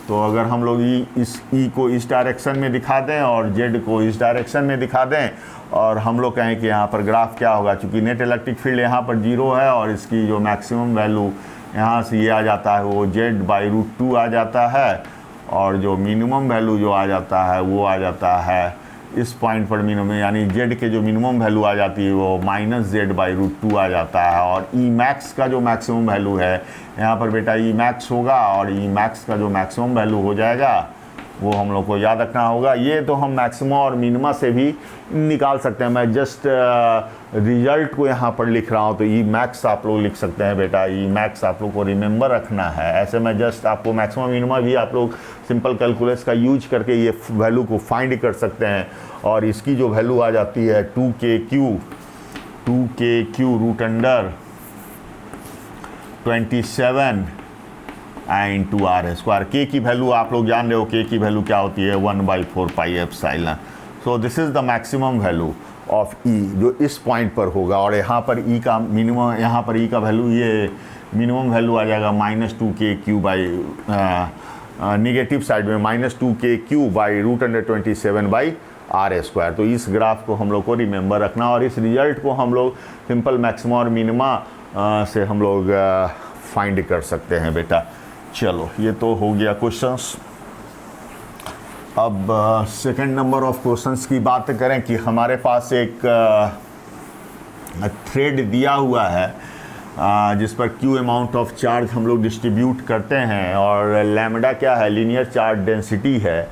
Speaker 1: तो अगर हम लोग इस ई को इस डायरेक्शन में दिखा दें और जेड को इस डायरेक्शन में दिखा दें और हम लोग कहें कि यहाँ पर ग्राफ क्या होगा, चूँकि नेट इलेक्ट्रिक फील्ड यहाँ पर 0 है और इसकी जो मैक्सिमम वैल्यू यहाँ से ये आ जाता है वो Z/√2 आ जाता है और जो मिनिमम वैल्यू जो आ जाता है वो आ जाता है इस पॉइंट पर मिनिमम, यानी Z के जो मिनिमम वैल्यू आ जाती है वो -Z/√2 आ जाता है। और E मैक्स का जो मैक्सिमम वैल्यू है यहाँ पर बेटा E मैक्स होगा और E मैक्स का जो मैक्सिमम वैल्यू हो जाएगा वो हम लोग को याद रखना होगा। ये तो हम मैक्सिमम और मिनिमा से भी निकाल सकते हैं। मैं जस्ट रिजल्ट को यहाँ पर लिख रहा हूँ, तो ई मैक्स आप लोग लिख सकते हैं बेटा, ई मैक्स आप लोग को रिमेंबर रखना है। ऐसे मैं जस्ट आपको मैक्सिमम मिनिमा भी आप लोग सिंपल कैलकुलस का यूज करके ये वैल्यू को फाइंड कर सकते हैं। और इसकी जो वैल्यू आ जाती है 2KQ/27 एंड 2R²। के की वैल्यू आप लोग जान रहे हो, के की वैल्यू क्या होती है 1/4 pi epsilon. So this is the maximum value of E जो इस पॉइंट पर होगा। और यहाँ पर ई का मिनिमम, यहाँ पर ई का वैल्यू ये मिनिमम वैल्यू आ जाएगा -2KQ बाई निगेटिव साइड में -2KQ/√27/R²। तो इस ग्राफ को हम लोग को रिमेंबर रखना और इस रिजल्ट को हम लोग सिंपल मैक्सिमम और मिनिमा से हम लोग फाइंड कर सकते हैं बेटा। चलो ये तो हो गया क्वेश्चंस। अब सेकंड नंबर ऑफ क्वेश्चंस की बात करें कि हमारे पास एक थ्रेड दिया हुआ है जिस पर क्यू अमाउंट ऑफ चार्ज हम लोग डिस्ट्रीब्यूट करते हैं और लैम्डा क्या है, लीनियर चार्ज डेंसिटी है।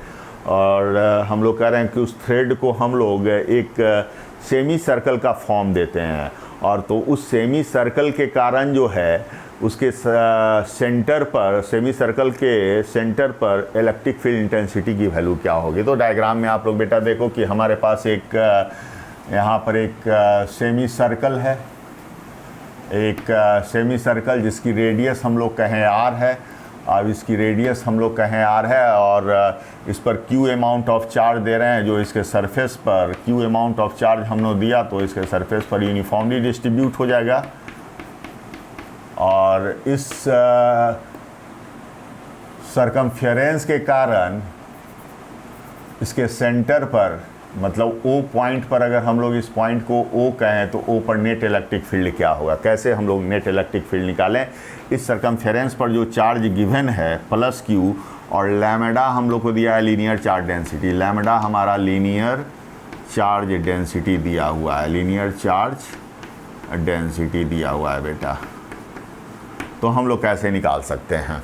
Speaker 1: और हम लोग कह रहे हैं कि उस थ्रेड को हम लोग एक सेमी सर्कल का फॉर्म देते हैं और तो उस सेमी सर्कल के कारण जो है उसके सेंटर पर, सेमी सर्कल के सेंटर पर इलेक्ट्रिक फील्ड इंटेंसिटी की वैल्यू क्या होगी। तो डायग्राम में आप लोग बेटा देखो कि हमारे पास एक यहाँ पर एक सेमी सर्कल है, एक सेमी सर्कल जिसकी रेडियस हम लोग कहें r है। अब इसकी रेडियस हम लोग कहें r है और इस पर क्यू अमाउंट ऑफ चार्ज दे रहे हैं जो इसके सरफेस पर क्यू अमाउंट ऑफ चार्ज हमने दिया तो इसके सरफेस पर यूनिफॉर्मली डिस्ट्रीब्यूट हो जाएगा। और इस सरकमफेरेंस के कारण इसके सेंटर पर, मतलब O पॉइंट पर, अगर हम लोग इस पॉइंट को O कहें तो O पर नेट इलेक्ट्रिक फील्ड क्या होगा। कैसे हम लोग नेट इलेक्ट्रिक फील्ड निकालें, इस सरकमफेरेंस पर जो चार्ज गिवन है प्लस Q और लैम्डा हम लोग को दिया है लीनियर चार्ज डेंसिटी। लैम्डा हमारा लीनियर चार्ज डेंसिटी दिया हुआ है, लीनियर चार्ज डेंसिटी दिया हुआ है बेटा। तो हम लोग कैसे निकाल सकते हैं,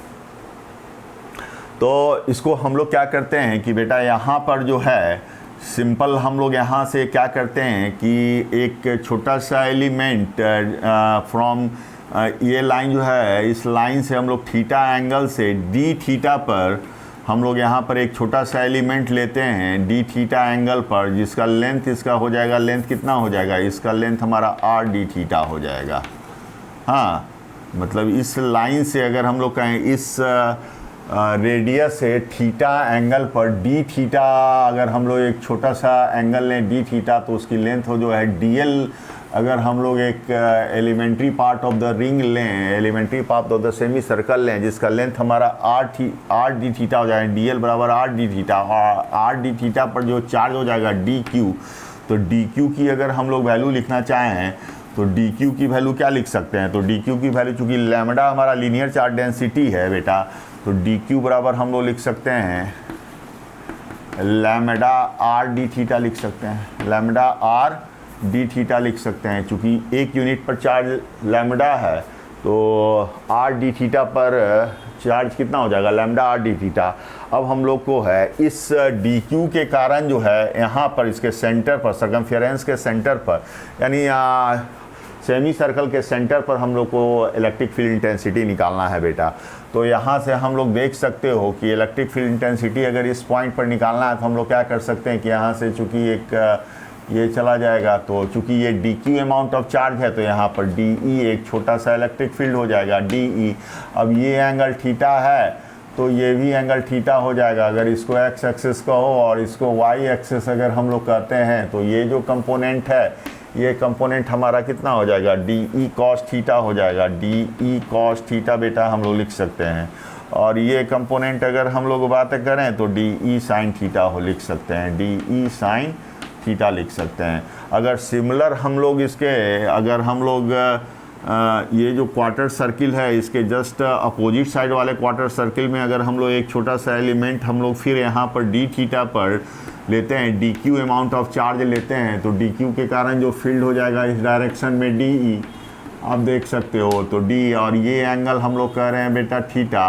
Speaker 1: तो इसको हम लोग क्या करते हैं कि बेटा यहाँ पर जो है सिंपल हम लोग यहाँ से क्या करते हैं कि एक छोटा सा एलिमेंट फ्रॉम ये लाइन जो है, इस लाइन से हम लोग थीटा एंगल से डी थीटा पर हम लोग यहाँ पर एक छोटा सा एलिमेंट लेते हैं डी थीटा एंगल पर, जिसका लेंथ इसका हो जाएगा, लेंथ कितना हो जाएगा, इसका लेंथ हमारा आर डी थीटा हो जाएगा। हाँ, मतलब इस लाइन से अगर हम लोग कहें इस रेडियस से थीटा एंगल पर डी थीटा, अगर हम लोग एक छोटा सा एंगल लें डी थीटा तो उसकी लेंथ हो जो है डीएल। अगर हम लोग एक elementary part of the ring लें, elementary part of the semi circle लें जिसका लेंथ हमारा आर डी थीटा हो जाएगा, डीएल बराबर आर डी थीटा। और आर डी थीटा पर जो चार्ज हो जाएगा डी क्यू, तो डी क्यू की अगर हम लोग वैल्यू लिखना चाहें तो डी क्यू की वैल्यू क्या लिख सकते हैं, तो डी क्यू की वैल्यू चूँकि लैम्डा हमारा लीनियर चार्ज डेंसिटी है बेटा, तो डी क्यू बराबर हम लोग लिख सकते हैं लैम्डा आर डी थीटा लिख सकते हैं, लैम्डा आर डी थीटा लिख सकते हैं। चूँकि एक यूनिट पर चार्ज लैम्डा है तो आर डी थीटा पर चार्ज कितना हो जाएगा, लैम्डा आर डी थीटा। अब हम लोग को है इस डी क्यू के कारण जो है यहाँ पर इसके सेंटर पर, सर्कमफेरेंस के सेंटर पर, यानी सेमी सर्कल के सेंटर पर हम लोग को इलेक्ट्रिक फील्ड इंटेंसिटी निकालना है बेटा। तो यहाँ से हम लोग देख सकते हो कि इलेक्ट्रिक फील्ड इंटेंसिटी अगर इस पॉइंट पर निकालना है तो हम लोग क्या कर सकते हैं कि यहाँ से चूँकि एक ये चला जाएगा, तो चूँकि ये D Q amount of charge है तो यहाँ पर डी ई एक छोटा सा इलेक्ट्रिक फील्ड हो जाएगा डी ई। अब ये एंगल थीटा है तो ये भी एंगल थीटा हो जाएगा। अगर इसको एक्स एक्सिस कहो और इसको वाई एक्सिस अगर हम लोग कहते हैं तो ये जो कंपोनेंट है ये कंपोनेंट हमारा कितना हो जाएगा, डी ई कॉस थीटा हो जाएगा। डी ई कॉस थीटा बेटा हम लोग लिख सकते हैं। और ये कंपोनेंट अगर हम लोग बात करें तो डी ई साइन थीटा हो लिख सकते हैं, डी ई साइन थीटा लिख सकते हैं। अगर सिमिलर हम लोग इसके अगर हम लोग ये जो क्वार्टर सर्किल है इसके जस्ट अपोजिट साइड वाले क्वार्टर सर्किल में अगर हम लोग एक छोटा सा एलिमेंट हम लोग फिर यहाँ पर डी थीटा पर लेते हैं, D Q amount of charge लेते हैं, तो डी क्यू के कारण जो फील्ड हो जाएगा इस डायरेक्शन में डी ई, आप देख सकते हो। तो डी और ये एंगल हम लोग कह रहे हैं बेटा थीटा,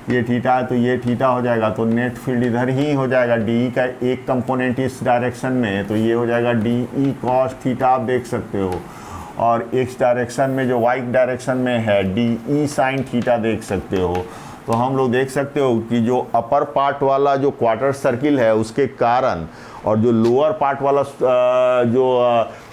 Speaker 1: ये थीटा है तो ये थीटा हो जाएगा, तो नेट फील्ड इधर ही हो जाएगा। डी ई का एक कंपोनेंट इस डायरेक्शन में तो ये हो जाएगा डी ई कॉस थीटा, आप देख सकते हो। और इस डायरेक्शन में जो वाई डायरेक्शन में है डी ई साइन थीटा देख सकते हो। तो हम लोग देख सकते हो कि जो अपर पार्ट वाला जो क्वार्टर सर्किल है उसके कारण और जो लोअर पार्ट वाला जो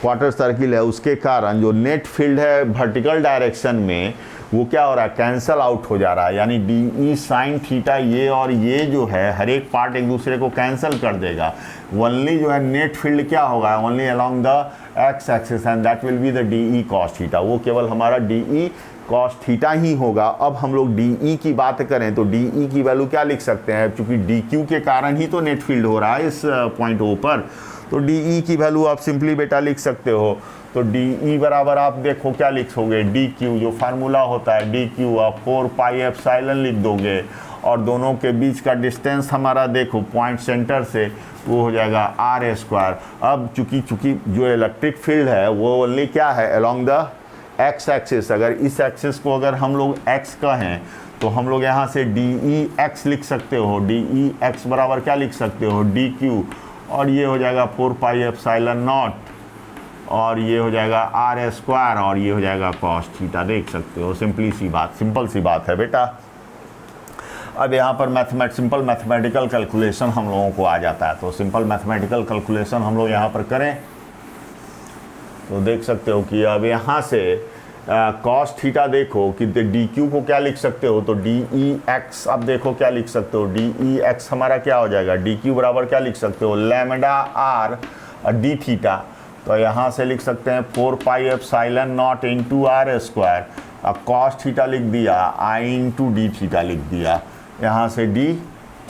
Speaker 1: क्वार्टर सर्किल है उसके कारण जो नेट फील्ड है वर्टिकल डायरेक्शन में वो क्या हो रहा है, कैंसल आउट हो जा रहा है। यानी डी ई साइन थीटा ये और ये जो है हर एक पार्ट एक दूसरे को कैंसिल कर देगा। ओनली जो है नेट फील्ड क्या होगा, only along the x axis and that will be the D E cos theta, वो केवल हमारा डी ई कॉस थीटा ही होगा। अब हम लोग डी ई की बात करें तो डी ई की वैल्यू क्या लिख सकते हैं, क्योंकि डी क्यू के कारण ही तो नेट फील्ड हो रहा है इस पॉइंट ओ पर, तो डी ई की वैल्यू आप सिंपली बेटा लिख सकते हो। तो डी ई बराबर आप देखो क्या लिखोगे, डी क्यू जो फार्मूला होता है डी क्यू आप 4 पाई एप्सिलॉन लिख दोगे और दोनों के बीच का डिस्टेंस हमारा देखो पॉइंट सेंटर से वो हो जाएगा आर स्क्वायर। अब चूँकि जो इलेक्ट्रिक फील्ड है वो ओनली क्या है अलोंग द एक्स एक्सिस, अगर इस एक्सिस को अगर हम लोग एक्स कहें तो हम लोग यहाँ से डी ई एक्स लिख सकते हो, डी ई एक्स बराबर क्या लिख सकते हो, डी क्यू, और ये हो जाएगा 4 पाई एप्सिलॉन नॉट और ये हो जाएगा आर स्क्वायर और ये हो जाएगा कॉस थीटा, देख सकते हो। सिंपल सी बात है बेटा। अब यहाँ पर सिंपल मैथमेटिकल कैलकुलेशन हम लोगों को आ जाता है, तो सिंपल मैथमेटिकल कैलकुलेशन हम लोग यहाँ पर करें तो देख सकते हो कि अब यहाँ से कॉस थीटा देखो कि डी क्यू को क्या लिख सकते हो, तो डी ई एक्स अब देखो क्या लिख सकते हो, डी ई एक्स हमारा क्या हो जाएगा, डी क्यू बराबर क्या लिख सकते हो, लैम्डा आर डी थीटा। तो यहाँ से लिख सकते हैं 4 pi epsilon not into R square, अब कॉस थीटा लिख दिया, आई इंटू डी थीटा लिख दिया, यहाँ से डी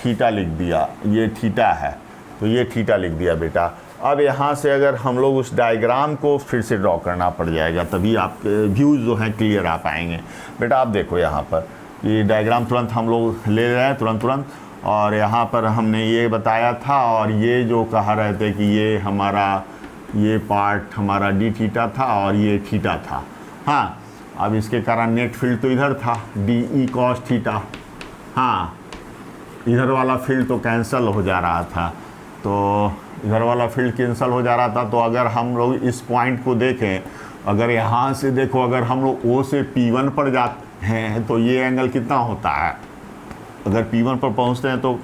Speaker 1: थीटा लिख दिया, ये थीटा है तो ये थीटा लिख दिया बेटा। अब यहाँ से अगर हम लोग उस डायग्राम को फिर से ड्रॉ करना पड़ जाएगा तभी आपके व्यूज़ जो हैं क्लियर आ पाएंगे बेटा। आप देखो यहाँ पर ये डायग्राम तुरंत हम लोग ले रहे हैं तुरंत, और यहाँ पर हमने ये बताया था और ये जो कहा रहे थे कि ये हमारा ये पार्ट हमारा डी थीटा था और ये थीटा था। हाँ, अब इसके कारण नेट फील्ड तो इधर था डी ई कॉस थीटा, हाँ इधर वाला फील्ड तो कैंसिल हो जा रहा था, तो इधर वाला फील्ड कैंसिल हो जा रहा था। तो अगर हम लोग इस पॉइंट को देखें, अगर यहाँ से देखो अगर हम लोग ओ से P1 पर जाते हैं तो ये एंगल कितना होता है, अगर P1 पर पहुँचते हैं तो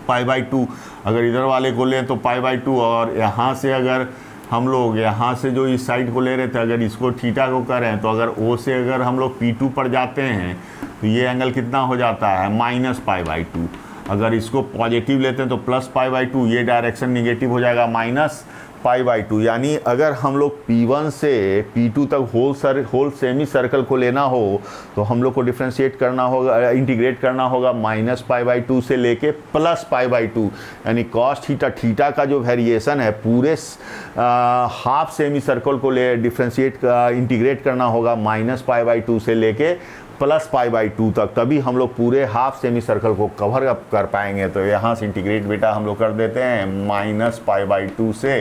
Speaker 1: π/2, अगर इधर वाले को लें तो π/2, और यहाँ से अगर हम लोग यहाँ से जो इस साइड को ले रहे थे अगर इसको थीटा को करें तो अगर ओ से अगर हम लोग P2 पर जाते हैं तो ये एंगल कितना हो जाता है -π/2। अगर इसको पॉजिटिव लेते हैं तो +π/2, ये डायरेक्शन निगेटिव हो जाएगा -π/2। यानी अगर हम लोग P1 से P2 तक होल सेमी सर्कल को लेना हो तो हम लोग को डिफ्रेंशिएट करना होगा, इंटीग्रेट करना होगा -π/2 से लेके +π/2। यानी कॉस थीटा का जो वेरिएशन है पूरे हाफ सेमी सर्कल को ले डिफ्रेंशिएट इंटीग्रेट करना होगा -π/2 से लेके +π/2 तक, तभी हम लोग पूरे हाफ सेमी सर्कल को कवर अप कर पाएंगे। तो यहाँ से इंटीग्रेट बेटा हम लोग कर देते हैं -π/2 से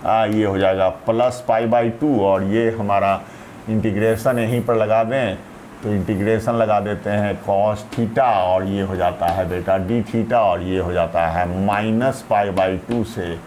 Speaker 1: ये हो जाएगा +π/2 और ये हमारा इंटीग्रेशन यहीं पर लगा दें तो इंटीग्रेशन लगा देते हैं कॉस थीटा, और ये हो जाता है बेटा डी थीटा, और ये हो जाता है -π/2 से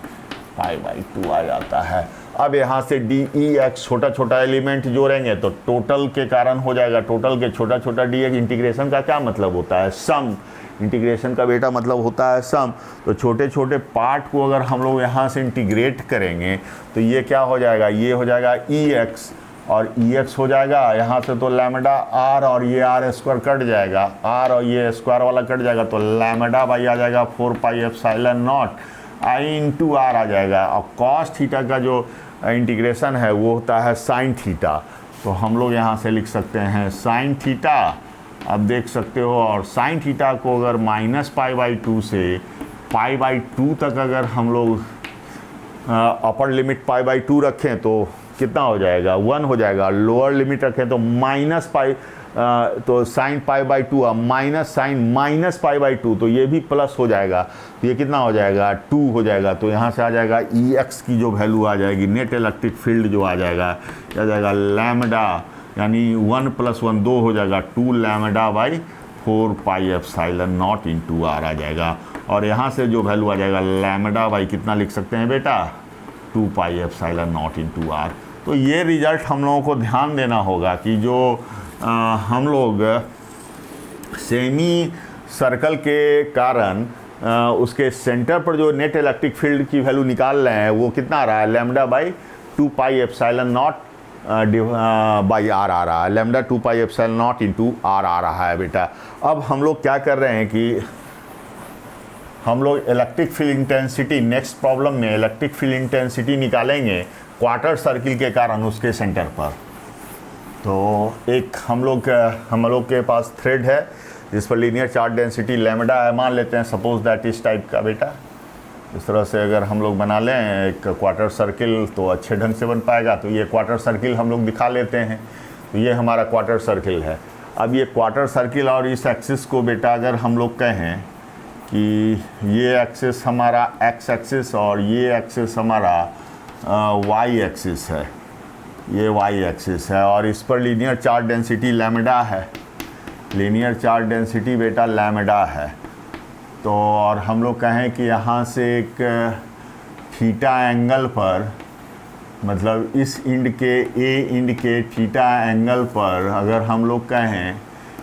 Speaker 1: π/2 आ जाता है। अब यहाँ से डी ई एक्स छोटा छोटा एलिमेंट जोड़ेंगे तो टोटल के कारण हो जाएगा, टोटल के छोटा छोटा डी एक्स। इंटीग्रेशन का क्या मतलब होता है? सम। इंटीग्रेशन का बेटा मतलब होता है सम। तो छोटे छोटे पार्ट को अगर हम लोग यहाँ से इंटीग्रेट करेंगे तो ये क्या हो जाएगा? ये हो जाएगा ई एक्स, और ई एक्स हो जाएगा यहाँ से तो लैम्डा आर, और ये आर स्क्वायर कट जाएगा, आर और ये स्क्वायर वाला कट जाएगा, तो लैम्डा बाई आ जाएगा 4πε0 आई इंटू आर आ जाएगा। और कॉस थीटा का जो इंटीग्रेशन है वो होता है साइन थीटा, तो हम लोग यहाँ से लिख सकते हैं साइन थीटा। अब देख सकते हो, और साइन थीटा को अगर -π/2 से π/2 तक अगर हम लोग अपर लिमिट π/2 रखें तो कितना हो जाएगा? 1 हो जाएगा। लोअर लिमिट रखें तो -π, तो साइन π/2 माइनस साइन -π/2, तो ये भी प्लस हो जाएगा, तो ये कितना हो जाएगा? 2 हो जाएगा। तो यहाँ से आ जाएगा ई एक्स की जो वैल्यू आ जाएगी, नेट इलेक्ट्रिक फील्ड जो आ जाएगा, क्या जाएगा? लैम्डा, यानी 1 + 1 2 हो जाएगा, 2 λ/4πε0 इंटू आर आ जाएगा। और यहाँ से जो वैल्यू आ जाएगा लैम्डा बाई कितना लिख सकते हैं बेटा? 2πε0 इंटू आर। तो ये रिजल्ट हम लोगों को ध्यान देना होगा कि जो हम लोग सेमी सर्कल के कारण उसके सेंटर पर जो नेट इलेक्ट्रिक फील्ड की वैल्यू निकाल रहे हैं वो कितना आ रहा है? लैम्डा बाई 2πε0 बाई आर आ रहा है, लैम्डा 2πε0 इंटू आर आ रहा है बेटा। अब हम लोग क्या कर रहे हैं कि हम लोग electric field intensity, next problem में इलेक्ट्रिक फील्ड इंटेंसिटी निकालेंगे क्वार्टर सर्किल के कारण उसके सेंटर पर। तो एक हम लोग के पास थ्रेड है जिस पर लीनियर चार्ज डेंसिटी लैम्डा है, मान लेते हैं सपोज दैट इस टाइप का बेटा। इस तरह से अगर हम लोग बना लें एक क्वार्टर सर्किल तो अच्छे ढंग से बन पाएगा। तो ये क्वार्टर सर्किल हम लोग दिखा लेते हैं, तो ये हमारा क्वार्टर सर्किल है। अब ये क्वार्टर सर्किल और इस एक्सिस को बेटा अगर हम लोग कहें कि ये एक्सिस हमारा एक्स एक्सिस और ये एक्सिस हमारा वाई एक्सिस है, ये वाई एक्सिस है, और इस पर लीनियर चार्ज डेंसिटी लैम्डा है, लीनियर चार्ज डेंसिटी बेटा लैम्डा है। तो और हम लोग कहें कि यहाँ से एक थीटा एंगल पर, मतलब इस इंड के ए इंड के थीटा एंगल पर अगर हम लोग कहें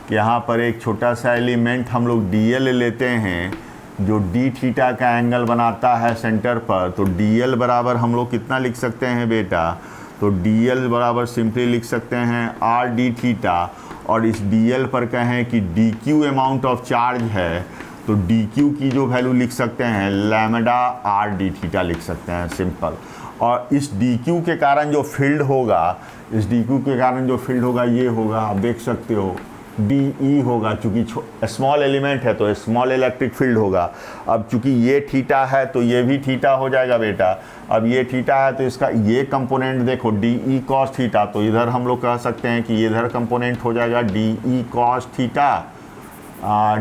Speaker 1: कि यहाँ पर एक छोटा सा एलिमेंट हम लोग डी एल लेते हैं जो डी थीटा का एंगल बनाता है सेंटर पर, तो डी एल बराबर हम लोग कितना लिख सकते हैं बेटा? तो डी एल बराबर सिंपली लिख सकते हैं आर डी थीटा, और इस डी एल पर कहें कि D Q amount of charge है तो डी क्यू की जो वैल्यू लिख सकते हैं लैम्डा आर डी थीटा लिख सकते हैं, सिंपल। और इस डी क्यू के कारण जो फील्ड होगा, इस डी क्यू के कारण जो फील्ड होगा ये होगा, आप देख सकते हो डी ई होगा, चूँकि स्मॉल एलिमेंट है तो स्मॉल इलेक्ट्रिक फील्ड होगा। अब चूँकि ये थीटा है तो ये भी थीटा हो जाएगा बेटा। अब ये थीटा है तो इसका ये कंपोनेंट देखो डी ई कॉस थीटा, तो इधर हम लोग कह सकते हैं कि इधर कंपोनेंट हो जाएगा D E cos theta,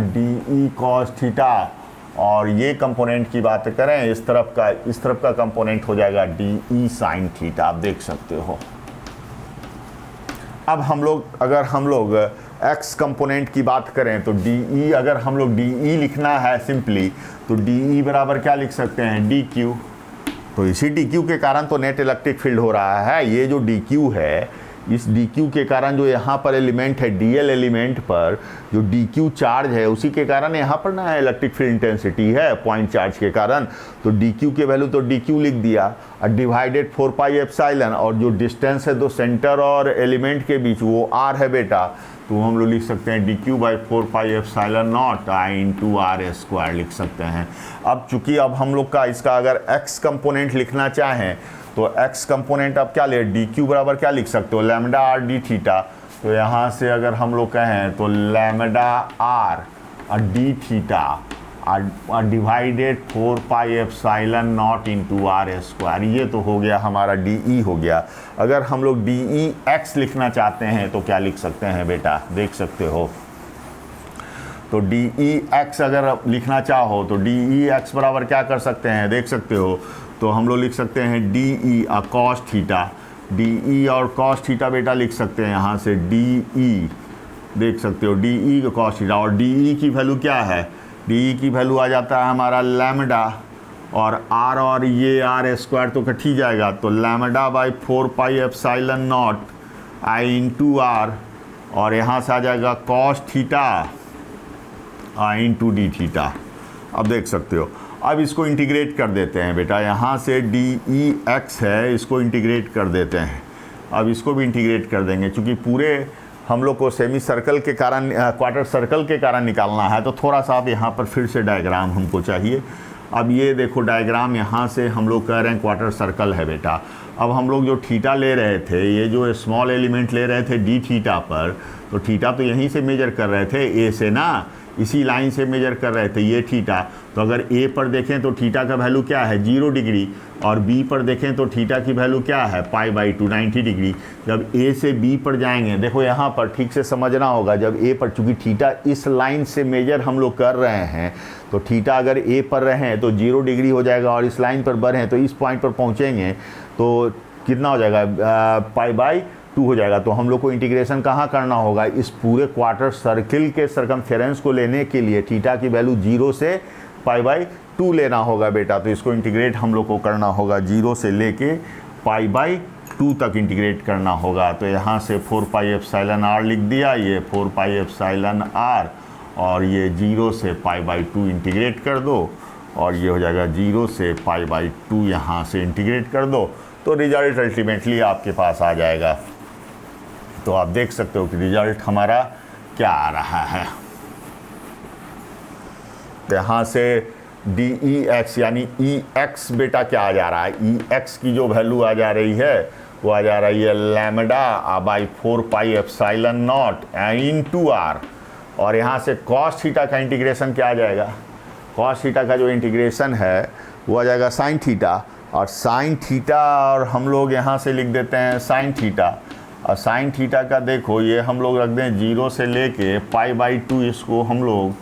Speaker 1: D E cos theta, और ये कंपोनेंट की बात करें इस तरफ का कंपोनेंट हो जाएगा डी ई साइन थीटा, आप देख सकते हो। अब अगर हम लोग एक्स कंपोनेंट की बात करें तो डी ई, अगर हम लोग डी ई लिखना है सिंपली तो डी ई बराबर क्या लिख सकते हैं? D Q. तो इसी डी क्यू के कारण तो नेट इलेक्ट्रिक फील्ड हो रहा है। ये जो डी क्यू है, इस डी क्यू के कारण जो यहाँ पर एलिमेंट है डी एल एलिमेंट पर जो डी क्यू चार्ज है उसी के कारण यहाँ पर ना इलेक्ट्रिक फील्ड इंटेंसिटी है पॉइंट चार्ज के कारण। तो डी क्यू के वैल्यू तो डी क्यू लिख दिया और डिवाइडेड 4πε, और जो डिस्टेंस है तो सेंटर और एलिमेंट के बीच वो आर है बेटा, तो हम लोग लिख सकते हैं D Q by 4πε0 I into R square लिख सकते हैं। अब चूंकि अब हम लोग का इसका अगर एक्स कंपोनेंट लिखना चाहें तो एक्स कंपोनेंट अब क्या ले, डी क्यू बराबर क्या लिख सकते हो? Lambda R D theta. तो यहाँ से अगर हम लोग कहें तो लैम्डा आर और D theta divided 4πε0 into R square, ये तो हो गया हमारा डी ई हो गया। अगर हम लोग डी ई एक्स लिखना चाहते हैं तो क्या लिख सकते हैं बेटा? देख सकते हो, तो डी ई एक्स अगर लिखना चाहो तो डी ई एक्स बराबर क्या कर सकते हैं? देख सकते हो, तो हम लोग लिख सकते हैं D E cos theta, D E और कॉस थीटा बेटा लिख सकते हैं यहाँ से डी ई देख सकते हो डी ई का कॉस थीटा, और डी ई की वैल्यू क्या है, डी ई की वैल्यू आ जाता है हमारा लैम्डा, और आर और ये आर स्क्वायर तो कट ही जाएगा, तो lambda by 4 pi epsilon naught I into are, और यहाँ से आ जाएगा cos theta I into D theta. अब देख सकते हो, अब इसको इंटीग्रेट कर देते हैं बेटा, यहाँ से डी ई एक्स है, इसको इंटीग्रेट कर देते हैं। अब इसको भी इंटीग्रेट कर देंगे, क्योंकि पूरे हम लोग को सेमी सर्कल के कारण, क्वार्टर सर्कल के कारण निकालना है, तो थोड़ा सा अब यहाँ पर फिर से डायग्राम हमको चाहिए। अब ये देखो डायग्राम, यहाँ से हम लोग कह रहे हैं क्वार्टर सर्कल है बेटा। अब हम लोग जो थीटा ले रहे थे, ये जो स्मॉल एलिमेंट ले रहे थे डी थीटा पर, तो थीटा तो यहीं से मेजर कर रहे थे ए से ना, इसी लाइन से मेजर कर रहे थे ये थीटा। तो अगर ए पर देखें तो थीटा का वैल्यू क्या है 0 डिग्री, और बी पर देखें तो थीटा की वैल्यू क्या है π/2 90 डिग्री। जब ए से बी पर जाएंगे, देखो यहाँ पर ठीक से समझना होगा, जब ए पर, चूँकि थीटा इस लाइन से मेजर हम लोग कर रहे हैं, तो थीटा अगर ए पर रहें तो 0 डिग्री हो जाएगा, और इस लाइन पर बढ़ें तो इस पॉइंट पर पहुँचेंगे तो कितना हो जाएगा π/2 हो जाएगा। तो हम लोग को इंटीग्रेशन कहाँ करना होगा, इस पूरे क्वार्टर सर्किल के सरकमफेरेंस को लेने के लिए थीटा की वैल्यू 0 से π/2 लेना होगा बेटा। तो इसको इंटीग्रेट हम लोग को करना होगा 0 से लेके π/2 तक इंटीग्रेट करना होगा। तो यहाँ से 4 पाई एप्सिलॉन आर लिख दिया, ये 4 पाई एप्सिलॉन आर, और ये 0 से π/2 इंटीग्रेट कर दो, और ये हो जाएगा 0 से π/2 यहाँ से इंटीग्रेट कर दो, तो रिजल्ट अल्टीमेटली आपके पास आ जाएगा। तो आप देख सकते हो कि रिजल्ट हमारा क्या आ रहा है। तो यहाँ से डी ई एक्स यानी ई एक्स बेटा क्या आ जा रहा है, ई एक्स की जो वैल्यू आ जा रही है वो आ जा रही है lambda by 4 pi epsilon not into are, और यहाँ से कॉस थीटा का इंटीग्रेशन क्या आ जाएगा, कॉस थीटा का जो इंटीग्रेशन है वो आ जाएगा साइन थीटा, और साइन थीटा, और हम लोग यहाँ से लिख देते हैं साइन थीटा, और साइन थीटा का देखो ये हम लोग रख दें 0 से लेके π/2, इसको हम लोग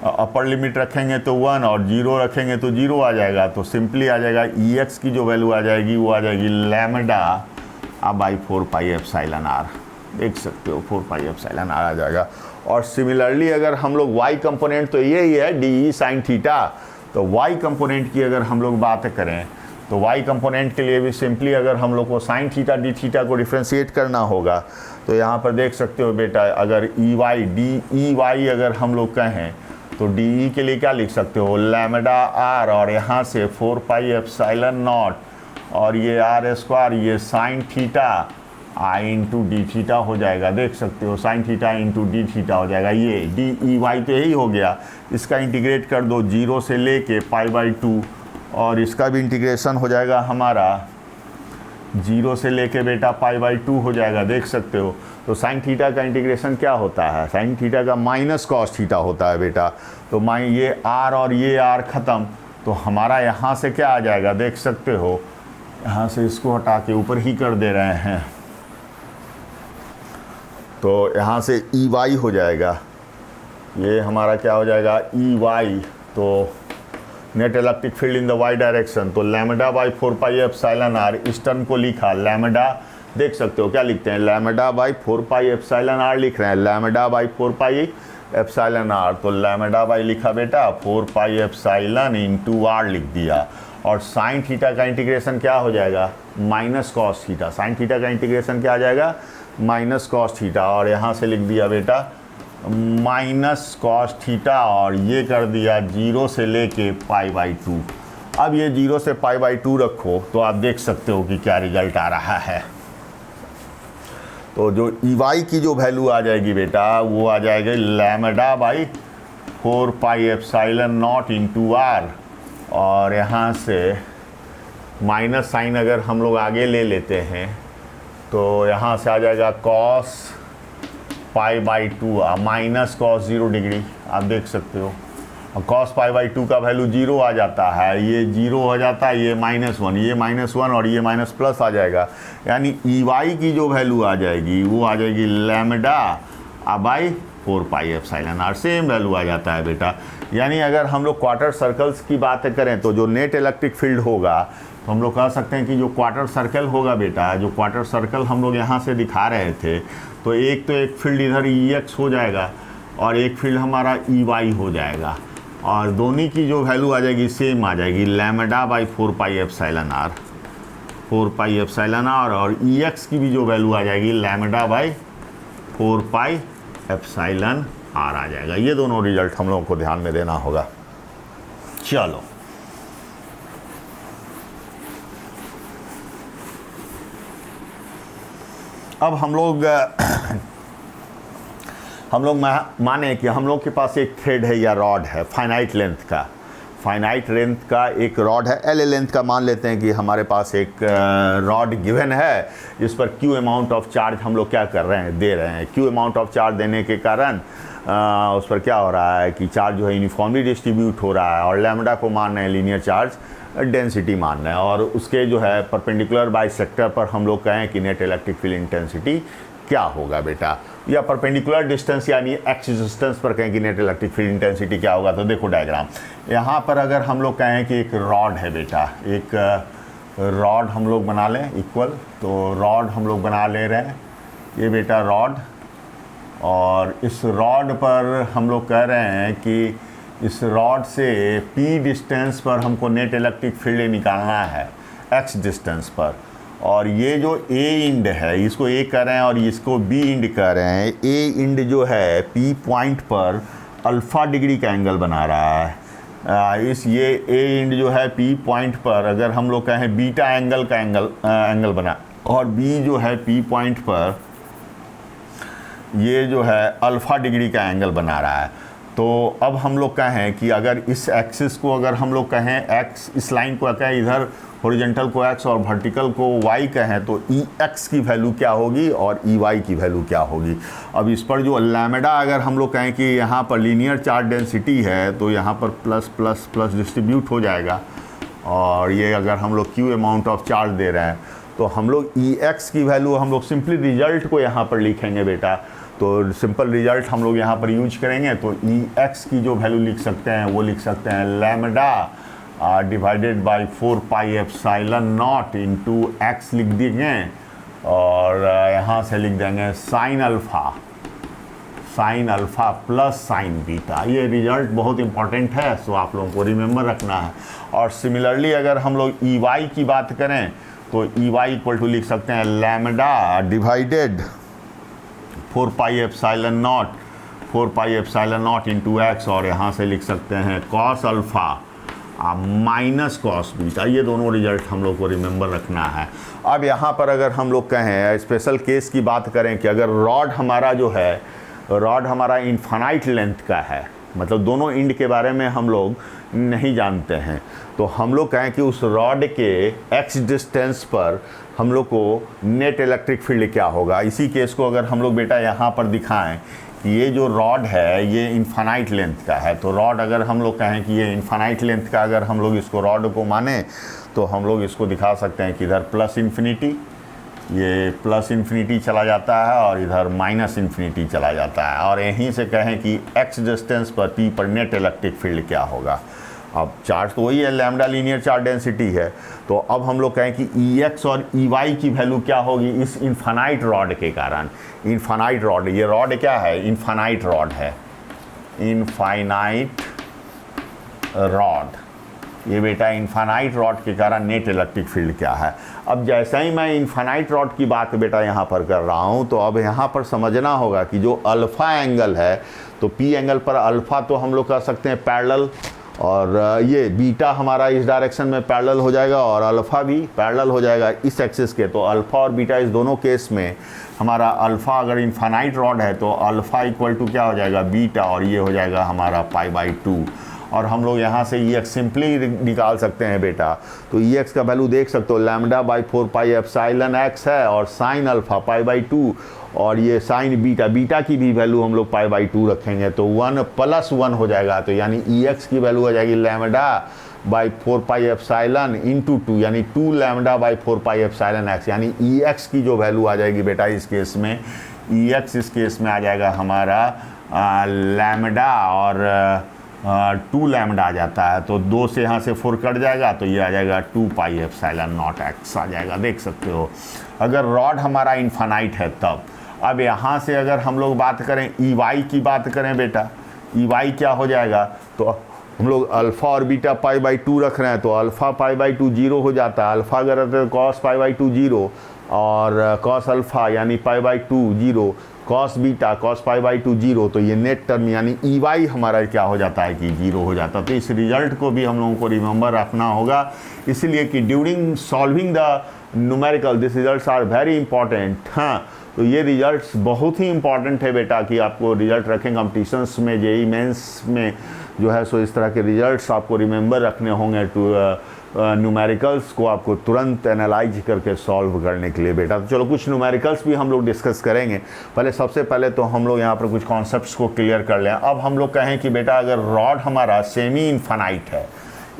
Speaker 1: अपर लिमिट रखेंगे तो 1 और 0 रखेंगे तो 0 आ जाएगा। तो सिंपली आ जाएगा ई एक्स की जो वैल्यू आ जाएगी वो आ जाएगी lambda by 4 pi epsilon R, देख सकते हो 4 पाई एप्सिलॉन आर आ जाएगा। और सिमिलरली अगर हम लोग वाई कंपोनेंट, तो यही है डी ई साइन थीटा, तो वाई कंपोनेंट की अगर हम लोग बात करें तो वाई कंपोनेंट के लिए भी सिंपली अगर हम लोग को साइन थीटा डी थीटा को डिफ्रेंशिएट करना होगा, तो यहाँ पर देख सकते हो बेटा, अगर E Y D E Y अगर हम लोग कहें तो डी ई के लिए क्या लिख सकते हो लैम्डा आर, और यहाँ से 4 पाई एप्सिलॉन नॉट, और ये आर स्क्वायर, ये sine theta I into D theta हो जाएगा, देख सकते हो sine theta into D theta हो जाएगा। ये डी ई वाई तो यही हो गया, इसका इंटीग्रेट कर दो 0 से लेके π/2, और इसका भी इंटीग्रेशन हो जाएगा हमारा 0 से लेके बेटा π/2 हो जाएगा, देख सकते हो। तो साइन थीटा का इंटीग्रेशन क्या होता है, साइन थीटा का माइनस कॉस थीटा होता है बेटा। तो ये आर और ये आर ख़त्म, तो हमारा यहाँ से क्या आ जाएगा, देख सकते हो, यहाँ से इसको हटा के ऊपर ही कर दे रहे हैं, तो यहाँ से ई वाई हो जाएगा, ये हमारा क्या हो जाएगा ई वाई, तो net electric field in the Y direction, तो lambda by 4 pi epsilon R, इस टर्म को लिखा लैम्डा, देख सकते हो क्या लिखते हैं lambda by 4 pi epsilon R लिख रहे हैं, lambda by 4 pi epsilon R, तो लैम्डा बाई लिखा बेटा 4 पाई एप्सिलॉन इंटू आर लिख दिया, और साइन थीटा का इंटीग्रेशन क्या हो जाएगा minus cos theta, sine theta का इंटीग्रेशन क्या आ जाएगा माइनस कॉस थीटा, और यहाँ से लिख दिया बेटा माइनस कॉस थीटा, और ये कर दिया 0 से लेके π/2। अब ये 0 से π/2 रखो तो आप देख सकते हो कि क्या रिजल्ट आ रहा है। तो जो ई वाई की जो वैल्यू आ जाएगी बेटा वो आ जाएगी lambda by 4 pi epsilon not into are, और यहाँ से माइनस साइन अगर हम लोग आगे ले लेते हैं तो यहाँ से आ जाएगा कॉस π/2 माइनस कॉस 0 डिग्री, आप देख सकते हो, और कॉस π/2 का वैल्यू 0 आ जाता है, ये 0 हो जाता है, ये -1, ये -1 और ये माइनस प्लस आ जाएगा, यानी ई वाई की जो वैल्यू आ जाएगी वो आ जाएगी lambda by 4 pi epsilon R, same value आ जाता है बेटा। यानी अगर हम लोग क्वार्टर सर्कल्स की बात करें तो जो नेट इलेक्ट्रिक फील्ड होगा तो हम लोग कह सकते हैं कि जो क्वार्टर सर्कल होगा बेटा, जो क्वार्टर सर्कल हम लोग यहाँ से दिखा रहे थे, तो एक फील्ड इधर ई एक्स हो जाएगा और एक फील्ड हमारा ई वाई हो जाएगा, और दोनों की जो वैल्यू आ जाएगी सेम आ जाएगी, lambda by 4 pi epsilon R, 4 pi epsilon R, और ई एक्स की भी जो वैल्यू आ जाएगी lambda by 4 pi epsilon R आ जाएगा। ये दोनों रिजल्ट हम लोगों को ध्यान में देना होगा। चलो अब हम लोग माने कि हम लोग के पास एक थ्रेड है या रॉड है फाइनाइट लेंथ का एक रॉड है, एल लेंथ का मान लेते हैं कि हमारे पास एक रॉड गिवन है जिस पर क्यू अमाउंट ऑफ चार्ज हम लोग क्या कर रहे हैं, दे रहे हैं। क्यू अमाउंट ऑफ चार्ज देने के कारण उस पर क्या हो रहा है कि चार्ज जो है यूनिफॉर्मली डिस्ट्रीब्यूट हो रहा है, और लैम्डा को मान रहे हैं लीनियर चार्ज डेंसिटी मान रहे हैं, और उसके जो है परपेंडिकुलर बाइसेक्टर पर हम लोग कहें कि नेट इलेक्ट्रिक फील्ड इंटेंसिटी क्या होगा बेटा, या परपेंडिकुलर डिस्टेंस यानी एक्स डिस्टेंस पर कहें कि नेट इलेक्ट्रिक फील्ड इंटेंसिटी क्या होगा। तो देखो डायग्राम यहाँ पर अगर हम लोग कहें कि एक रॉड है बेटा, एक रॉड हम लोग बना लें इक्वल, तो रॉड हम लोग बना ले रहे हैं ये बेटा रॉड, और इस रॉड पर हम लोग कह रहे हैं कि इस रॉड से p डिस्टेंस पर हमको नेट इलेक्ट्रिक फील्ड निकालना है x डिस्टेंस पर, और ये जो a इंड है इसको a कर रहे हैं और इसको b इंड कर रहे हैं। a इंड जो है p पॉइंट पर अल्फ़ा डिग्री का एंगल बना रहा है, ये a इंड जो है p पॉइंट पर अगर हम लोग कहें बीटा एंगल का एंगल बना, और b जो है p पॉइंट पर ये जो है अल्फ़ा डिग्री का एंगल बना रहा है। तो अब हम लोग कहें कि अगर इस एक्सिस को अगर हम लोग कहें x, इस लाइन को कहें इधर हॉरिजॉन्टल को x और वर्टिकल को y कहें, तो ई एक्स की वैल्यू क्या होगी और ई वाई की वैल्यू क्या होगी। अब इस पर जो लैम्डा अगर हम लोग कहें कि यहाँ पर लीनियर चार्ज डेंसिटी है, तो यहाँ पर प्लस प्लस प्लस डिस्ट्रीब्यूट हो जाएगा, और ये अगर हम लोग क्यू अमाउंट ऑफ चार्ज दे रहे हैं, तो हम लोग ई एक्स की वैल्यू हम लोग सिंपली रिजल्ट को यहाँ पर लिखेंगे बेटा। तो सिंपल रिजल्ट हम लोग यहाँ पर यूज करेंगे, तो ई एक्स की जो वैल्यू लिख सकते हैं वो लिख सकते हैं lambda divided by 4 pi epsilon not into x लिख देंगे, और यहाँ से लिख देंगे sine alpha plus sign beta. ये रिजल्ट बहुत इंपॉर्टेंट है, सो आप लोगों को रिमेंबर रखना है। और सिमिलरली अगर हम लोग ई वाई की बात करें, तो ई वाई इक्वल टू लिख सकते हैं lambda divided 4 pi epsilon not into x, और यहाँ से लिख सकते हैं cos alpha minus cos beta. ये दोनों रिजल्ट हम लोग को रिमेंबर रखना है। अब यहाँ पर अगर हम लोग कहें स्पेशल केस की बात करें कि अगर रॉड हमारा इनफाइनाइट लेंथ का है, मतलब दोनों इंड के बारे में हम लोग नहीं जानते हैं, तो हम लोग कहें कि उस रॉड के एक्स डिस्टेंस पर हम लोग को नेट इलेक्ट्रिक फील्ड क्या होगा। इसी केस को अगर हम लोग बेटा यहाँ पर दिखाएं कि ये जो रॉड है ये इनफाइनाइट लेंथ का है, तो रॉड अगर हम लोग कहें कि ये इनफाइनाइट लेंथ का अगर हम लोग इसको रॉड को माने, तो हम लोग इसको दिखा सकते हैं कि इधर प्लस इन्फिनिटी, ये प्लस इन्फिनिटी चला जाता है और इधर माइनस इन्फिनिटी चला जाता है, और यहीं से कहें कि एक्स डिस्टेंस पर पी पर नेट इलेक्ट्रिक फील्ड क्या होगा। अब चार्ज तो वही है, लैम्डा लीनियर चार्ज डेंसिटी है, तो अब हम लोग कहें कि ई एक्स और ई वाई की वैल्यू क्या होगी इस इनफाइनाइट रॉड के कारण। इनफाइनाइट रॉड, ये रॉड क्या है, इनफाइनाइट रॉड है, इनफाइनाइट रॉड, ये बेटा इनफाइनाइट रॉड के कारण नेट इलेक्ट्रिक फील्ड क्या है। अब जैसे ही मैं इनफाइनाइट रॉड की बात बेटा यहाँ पर कर रहा हूँ, तो अब यहाँ पर समझना होगा कि जो अल्फ़ा एंगल है, तो पी एंगल पर अल्फ़ा तो हम लोग कह सकते हैं पैरेलल, और ये बीटा हमारा इस डायरेक्शन में पैरेलल हो जाएगा और अल्फ़ा भी पैरेलल हो जाएगा इस एक्सिस के। तो अल्फ़ा और बीटा इस दोनों केस में हमारा अल्फ़ा अगर इनफाइनाइट रॉड है तो अल्फ़ा इक्वल टू क्या हो जाएगा, बीटा, और ये हो जाएगा हमारा पाई बाई 2। और हम लोग यहाँ से ई एक्स सिंपली निकाल सकते हैं बेटा। तो ई एक्स का वैल्यू देख सकते हो, lambda by 4 pi epsilon x है, और साइन अल्फ़ा पाई बाई 2, और ये साइन बीटा की भी वैल्यू हम लोग पाई बाई 2 रखेंगे, तो 1 + 1 हो जाएगा। तो यानी ई एक्स की वैल्यू हो जाएगी lambda by 4 pi epsilon into 2, यानी 2 lambda by 4 pi epsilon x, यानी ई एक्स की जो वैल्यू आ जाएगी बेटा इस केस में, ई एक्स इस केस में आ जाएगा हमारा लैम्डा, और 2 लैम्डा आ जाता है, तो 2 से यहाँ से 4 कट जाएगा तो ये आ जाएगा 2 पाई एप्सिलॉन नॉट एक्स आ जाएगा। देख सकते हो अगर रॉड हमारा इन्फानाइट है तब। अब यहाँ से अगर हम लोग बात करें ई वाई की बात करें बेटा, ई वाई क्या हो जाएगा, तो हम लोग अल्फ़ा और बीटा पाई बाई 2 रख रहे हैं, तो अल्फ़ा पाई बाई 2 0 हो जाता है। अल्फ़ा अगर रहता है कॉस पाई बाई 2 0 और कॉस अल्फ़ा यानी pi by 2 0, cos beta cos pi by 2 0, तो ये नेट टर्म यानी ई वाई हमारा क्या हो जाता है कि 0 हो जाता है। तो इस रिजल्ट को भी हम लोगों को रिमेंबर रखना होगा, इसलिए कि during solving the numerical this results are very important. हाँ, तो ये रिजल्ट्स बहुत ही इंपॉर्टेंट है बेटा कि आपको रिजल्ट रखें कॉम्पिटिशन्स में, जेई मेंस में जो है सो इस तरह के रिजल्ट्स आपको रिमेंबर रखने होंगे टू न्यूमेरिकल्स को आपको तुरंत एनालाइज करके सॉल्व करने के लिए बेटा। तो चलो कुछ न्यूमेरिकल्स भी हम लोग डिस्कस करेंगे। सबसे पहले तो हम लोग यहाँ पर कुछ कॉन्सेप्ट्स को क्लियर कर लें। अब हम लोग कहें कि बेटा अगर रॉड हमारा सेमी इन्फानाइट है,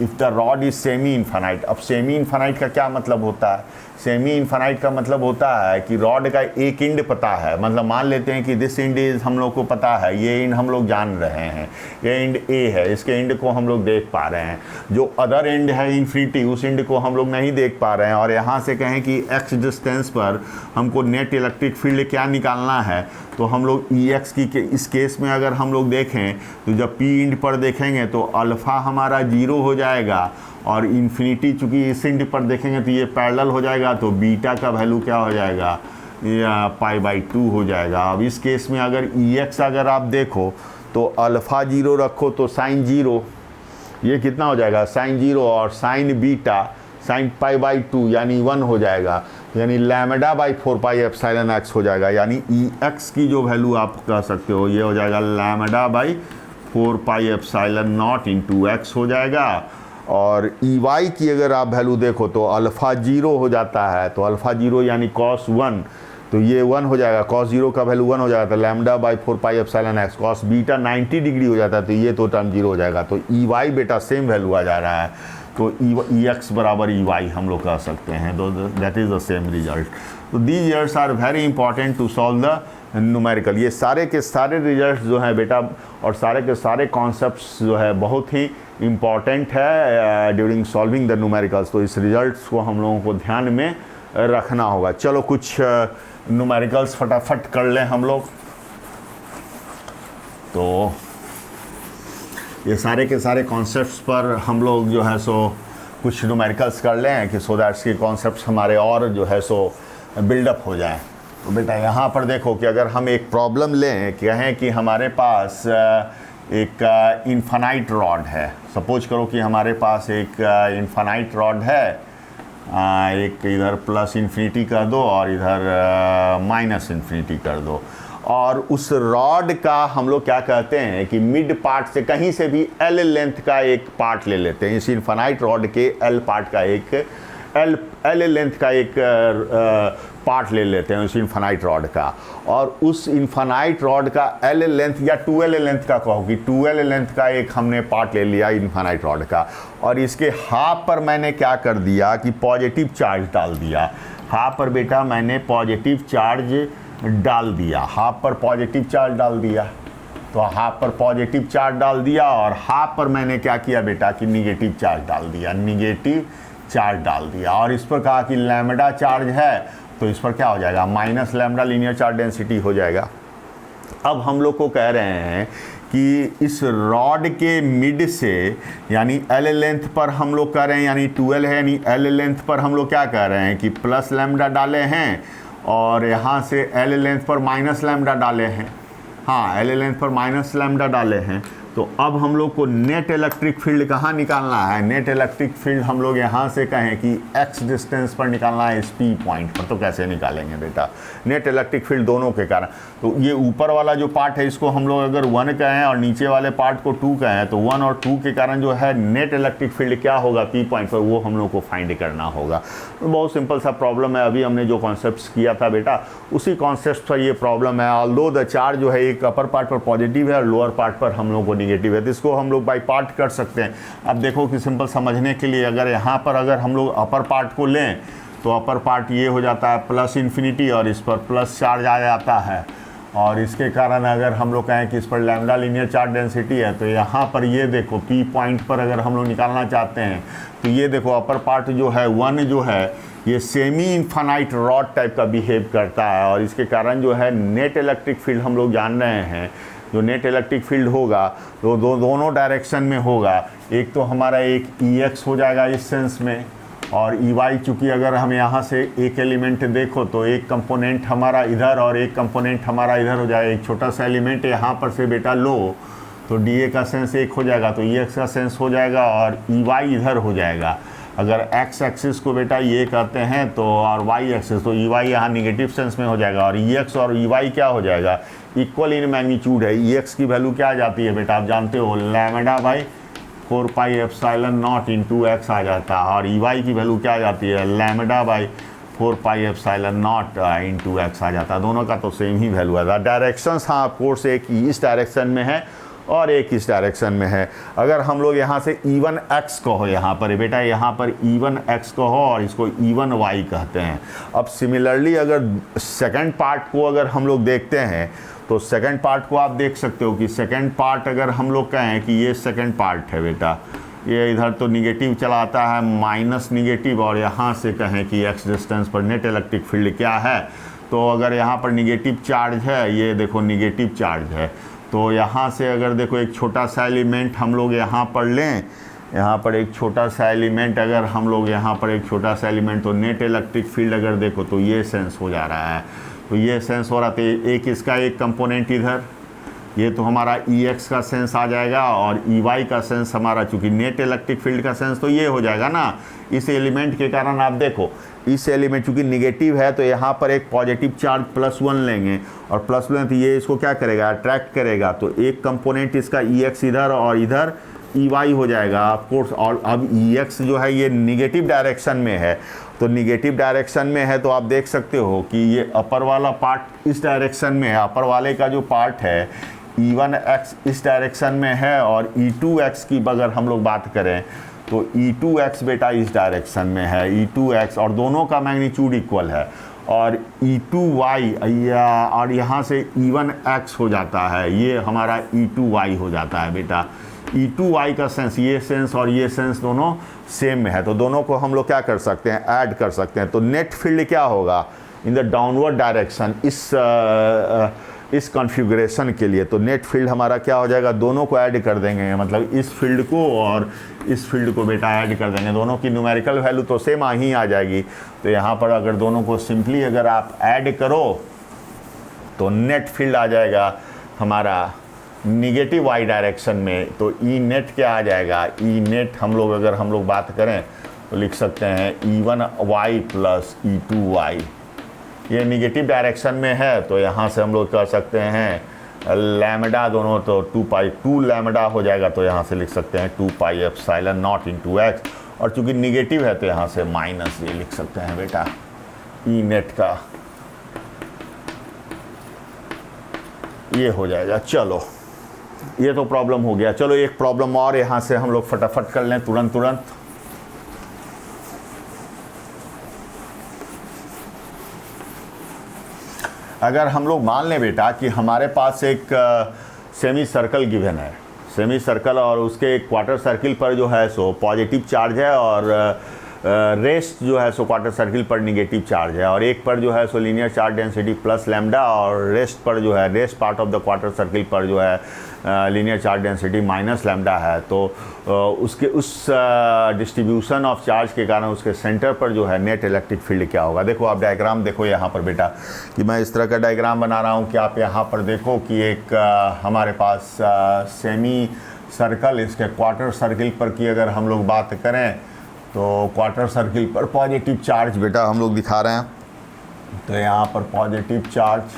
Speaker 1: if the rod is semi infinite. अब सेमी इन्फानाइट का क्या मतलब होता है? सेमी इन्फानाइट का मतलब होता है कि रॉड का एक इंड पता है, मतलब मान लेते हैं कि दिस इंड इज हम लोग को पता है, ये इंड हम लोग जान रहे हैं, ये इंड ए है, इसके इंड को हम लोग देख पा रहे हैं। जो अदर इंड है इन्फिनिटी, उस इंड को हम लोग नहीं देख पा रहे हैं। और यहाँ से कहें कि एक्स डिस्टेंस पर हमको नेट इलेक्ट्रिक फील्ड क्या निकालना है, तो हम लोग ई एक्स की इस केस में अगर हम लोग देखें तो जब पी इंड पर देखेंगे तो अल्फ़ा हमारा 0 हो जाएगा, और इन्फिनिटी चूँकि इस इंड पर देखेंगे तो ये पैरेलल हो जाएगा, तो बीटा का वैल्यू क्या हो जाएगा, ये पाई बाई 2 हो जाएगा। अब इस केस में अगर ई एक्स अगर आप देखो तो अल्फ़ा 0 रखो तो साइन 0, ये कितना हो जाएगा साइन 0, और sign beta sine pi by 2 यानी 1 हो जाएगा, यानी lambda by 4 pi epsilon x हो जाएगा। यानी ई एक्स की जो वैल्यू आप कह सकते हो ये हो जाएगा lambda by 4 pi epsilon not into x हो जाएगा। और ई वाई की अगर आप वैल्यू देखो तो अल्फ़ा 0 हो जाता है, तो अल्फ़ा 0 यानी कॉस 1, तो ये 1 हो जाएगा, कॉस 0 का वैल्यू 1 हो जाएगा, तो lambda by 4 pi epsilon x. Cos beta 90 degree हो जाता है, तो ये तो टर्म 0 हो जाएगा। तो ई वाई बेटा सेम वैल्यू आ जा रहा है, तो ई एक्स बराबर ई वाई हम लोग कह सकते हैं, तो that is the same result. तो these results are very important to solve the numerical. ये सारे के सारे रिजल्ट्स जो हैं बेटा और सारे के सारे कॉन्सेप्ट्स जो है बहुत ही इम्पॉर्टेंट है ड्यूरिंग सॉल्विंग द न्यूमेरिकल्स। तो इस रिजल्ट्स को हम लोगों को ध्यान में रखना होगा। चलो कुछ न्यूमेरिकल्स फटाफट कर लें हम लोग। तो ये सारे के सारे कॉन्सेप्ट्स पर हम लोग जो है सो कुछ न्यूमेरिकल्स कर लें कि सो दैट्स के कॉन्सेप्ट्स हमारे और जो है सो बिल्डअप हो जाए। तो बेटा यहाँ पर देखो कि अगर हम एक प्रॉब्लम लें, कहें कि हमारे पास एक इन्फानाइट रॉड है, सपोज करो कि हमारे पास एक इन्फानाइट रॉड है, एक इधर प्लस इन्फिनिटी कर दो और इधर माइनस इन्फिनिटी कर दो, और उस रॉड का हम लोग क्या कहते हैं कि मिड पार्ट से कहीं से भी एल लेंथ का एक पार्ट ले लेते हैं। इस इन्फानाइट रॉड के एल पार्ट का एक एल लेंथ का एक पार्ट ले लेते हैं उस इन्फानाइट रॉड का, और उस इन्फानाइट रॉड का एल लेंथ या 2L लेंथ का कहोगी 2L लेंथ का एक हमने पार्ट ले लिया इन्फानाइट रॉड का, और इसके हाफ पर मैंने क्या कर दिया कि पॉजिटिव चार्ज डाल दिया। हाफ पर बेटा मैंने पॉजिटिव चार्ज डाल दिया, हाफ पर पॉजिटिव चार्ज डाल दिया, तो हाफ पर पॉजिटिव चार्ज डाल दिया, और हाफ पर मैंने क्या किया बेटा कि निगेटिव चार्ज डाल दिया, निगेटिव चार्ज डाल दिया। और इस पर कहा कि लैम्डा चार्ज है तो इस पर क्या हो जाएगा minus lambda linear charge density हो जाएगा। अब हम लोग को कह रहे हैं कि इस रॉड के मिड से यानी एल लेंथ पर हम लोग कह रहे हैं, यानी 2L है, यानी एल लेंथ पर हम लोग क्या कह रहे हैं कि प्लस लैम्डा डाले हैं, और यहाँ से एल लेंथ पर माइनस लैम्डा डाले हैं। हाँ, एल लेंथ पर माइनस लैम्डा डाले हैं। तो अब हम लोग को नेट इलेक्ट्रिक फील्ड कहाँ निकालना है? नेट इलेक्ट्रिक फील्ड हम लोग यहाँ से कहें कि x डिस्टेंस पर निकालना है, इस P पॉइंट पर। तो कैसे निकालेंगे बेटा नेट इलेक्ट्रिक फील्ड दोनों के कारण? तो ये ऊपर वाला जो पार्ट है इसको हम लोग अगर 1 कहें और नीचे वाले पार्ट को 2 कहें, तो 1 और 2 के कारण जो है नेट इलेक्ट्रिक फील्ड क्या होगा P पॉइंट पर, वो हम लोग को फाइंड करना होगा। तो बहुत सिंपल सा प्रॉब्लम है, अभी हमने जो कॉन्सेप्ट किया था बेटा उसी कॉन्सेप्ट पर ये प्रॉब्लम है। ऑल्दो द चार्ज जो है एक अपर पार्ट पर पॉजिटिव है और लोअर पार्ट पर हम लोग को निगेटिव है, तो इसको हम लोग बाई पार्ट कर सकते हैं। अब देखो कि सिंपल समझने के लिए अगर यहाँ पर अगर हम लोग अपर पार्ट को लें तो अपर पार्ट ये हो जाता है प्लस इन्फिनिटी, और इस पर प्लस चार्ज आ जाता है, और इसके कारण अगर हम लोग कहें कि इस पर लैम्डा लीनियर चार्ज डेंसिटी है, तो यहाँ पर ये देखो पी पॉइंट पर अगर हम लोग निकालना चाहते हैं तो ये देखो अपर पार्ट जो है 1 जो है ये सेमी इन्फानाइट रॉड टाइप का बिहेव करता है, और इसके कारण जो है नेट इलेक्ट्रिक फील्ड हम लोग जान रहे हैं, जो नेट इलेक्ट्रिक फील्ड होगा तो दोनों डायरेक्शन में होगा। एक तो हमारा एक EX हो जाएगा इस सेंस में, और EY चूँकि अगर हम यहाँ से एक एलिमेंट देखो तो एक कंपोनेंट हमारा इधर और एक कंपोनेंट हमारा इधर हो जाएगा। एक छोटा सा एलिमेंट यहाँ पर से बेटा लो तो DA का सेंस एक हो जाएगा, तो EX का सेंस हो जाएगा, और EY इधर हो जाएगा। अगर X एक्सिस को बेटा ये कहते हैं तो, और Y एक्सिस, तो EY यहाँ निगेटिव सेंस में हो जाएगा, और EX और EY क्या हो जाएगा, इक्वल इन मैग्नीट्यूड है। EX की वैल्यू क्या आ जाती है बेटा, आप जानते हो lambda by 4 pi epsilon not into x आ जाता है, और EY की वैल्यू क्या आ जाती है, lambda by 4 pi epsilon not into x आ जाता है। दोनों का तो सेम ही वैल्यू है। डायरेक्शंस हाँ ऑफ कोर्स एक इस डायरेक्शन में है और एक इस डायरेक्शन में है। अगर हम लोग यहाँ से E1x कहो, यहाँ पर बेटा यहाँ पर E1x कहो और इसको E1y कहते हैं। अब सिमिलरली अगर सेकंड पार्ट को अगर हम लोग देखते हैं तो सेकंड पार्ट को आप देख सकते हो कि सेकंड पार्ट अगर हम लोग कहें कि ये सेकंड पार्ट है बेटा, ये इधर तो निगेटिव चला आता है माइनस निगेटिव, और यहाँ से कहें कि x डिस्टेंस पर नेट इलेक्ट्रिक फील्ड क्या है, तो अगर यहाँ पर निगेटिव चार्ज है, ये देखो निगेटिव चार्ज है, तो यहाँ से अगर देखो एक छोटा सा एलिमेंट हम लोग यहाँ पर लें, यहाँ पर एक छोटा सा एलिमेंट अगर हम लोग यहाँ पर एक छोटा सा एलिमेंट, तो नेट इलेक्ट्रिक फील्ड अगर देखो तो ये सेंस हो जा रहा है, तो ये सेंस हो रहा था। एक इसका एक कंपोनेंट इधर, ये तो हमारा EX का सेंस आ जाएगा, और EY का सेंस हमारा, चूँकि नेट इलेक्ट्रिक फील्ड का सेंस तो ये हो जाएगा ना। इस एलिमेंट के कारण आप देखो इस एलिमेंट चूँकि निगेटिव है तो यहाँ पर एक पॉजिटिव चार्ज +1 लेंगे, और +1 तो ये इसको क्या करेगा, अट्रैक्ट करेगा, तो एक कंपोनेंट इसका EX इधर और इधर EY हो जाएगा ऑफ कोर्स। और अब EX जो है ये निगेटिव डायरेक्शन में है, तो निगेटिव डायरेक्शन में है तो आप देख सकते हो कि ये अपर वाला पार्ट इस डायरेक्शन में है, अपर वाले का जो पार्ट है E1x इस डायरेक्शन में है, और E2x की अगर हम लोग बात करें तो E2x बेटा इस डायरेक्शन में है, E2x, और दोनों का मैग्नीट्यूड इक्वल है, और E2y और यहाँ से E1x हो जाता है, ये हमारा E2y हो जाता है बेटा। E2y का सेंस, ये सेंस और ये सेंस दोनों सेम में है, तो दोनों को हम लोग क्या कर सकते हैं, ऐड कर सकते हैं। तो नेट फील्ड क्या होगा इन द डाउनवर्ड डायरेक्शन इस कॉन्फ़िगरेशन के लिए, तो नेट फील्ड हमारा क्या हो जाएगा, दोनों को ऐड कर देंगे, मतलब इस फील्ड को और इस फील्ड को बेटा ऐड कर देंगे, दोनों की न्यूमेरिकल वैल्यू तो सेम ही आ जाएगी। तो यहाँ पर अगर दोनों को सिंपली अगर आप ऐड करो तो नेट फील्ड आ जाएगा हमारा निगेटिव y डायरेक्शन में, तो E नेट क्या आ जाएगा, E नेट हम लोग अगर हम लोग बात करें तो लिख सकते हैं E1y प्लस E2y, ये निगेटिव डायरेक्शन में है, तो यहाँ से हम लोग कर सकते हैं लैम्डा, दोनों तो 2 लैम्डा हो जाएगा, तो यहाँ से लिख सकते हैं 2 pi epsilon not into x, और चूँकि निगेटिव है तो यहाँ से माइनस ये लिख सकते हैं बेटा E नेट का, ये हो जाएगा। चलो ये तो प्रॉब्लम हो गया। चलो एक प्रॉब्लम और यहाँ से हम लोग फटाफट कर लें तुरंत। अगर हम लोग मान लें बेटा कि हमारे पास एक सेमी सर्कल गिवन है, सेमी सर्कल, और उसके एक क्वार्टर सर्किल पर जो है सो पॉजिटिव चार्ज है, और रेस्ट जो है सो क्वार्टर सर्किल पर निगेटिव चार्ज है, और एक पर जो है सो linear charge density plus lambda, और रेस्ट पर जो है rest part of the quarter circle पर जो है linear charge density minus lambda है। तो उसके उस डिस्ट्रीब्यूशन ऑफ चार्ज के कारण उसके सेंटर पर जो है नेट इलेक्ट्रिक फील्ड क्या होगा। देखो आप डायग्राम देखो यहाँ पर बेटा कि मैं इस तरह का डायग्राम बना रहा हूँ कि आप यहाँ पर देखो कि एक हमारे पास सेमी सर्कल, इसके क्वार्टर सर्किल पर की अगर हम लोग बात करें तो क्वार्टर सर्किल पर पॉजिटिव चार्ज बेटा हम लोग दिखा रहे हैं, तो यहाँ पर पॉजिटिव चार्ज,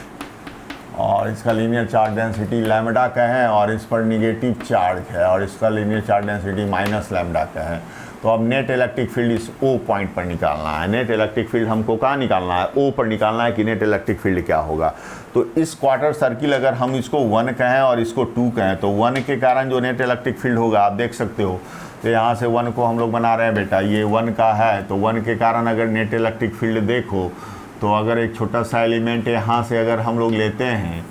Speaker 1: और इसका लीनियर चार्ज डेंसिटी लैम्डा का है, और इस पर निगेटिव चार्ज है, और इसका linear charge density minus lambda का है। तो अब नेट इलेक्ट्रिक फील्ड इस O पॉइंट पर निकालना है। नेट इलेक्ट्रिक फील्ड हमको कहाँ निकालना है, O पर निकालना है कि नेट इलेक्ट्रिक फील्ड क्या होगा। तो इस क्वार्टर सर्किल अगर हम इसको 1 कहें और इसको 2 कहें, तो 1 के कारण जो नेट इलेक्ट्रिक फील्ड होगा आप देख सकते हो, तो यहाँ से 1 को हम लोग बना रहे हैं बेटा, ये 1 का है, तो 1 के कारण अगर नेट इलेक्ट्रिक फील्ड देखो तो अगर एक छोटा सा एलिमेंट यहाँ से अगर हम लोग लेते हैं,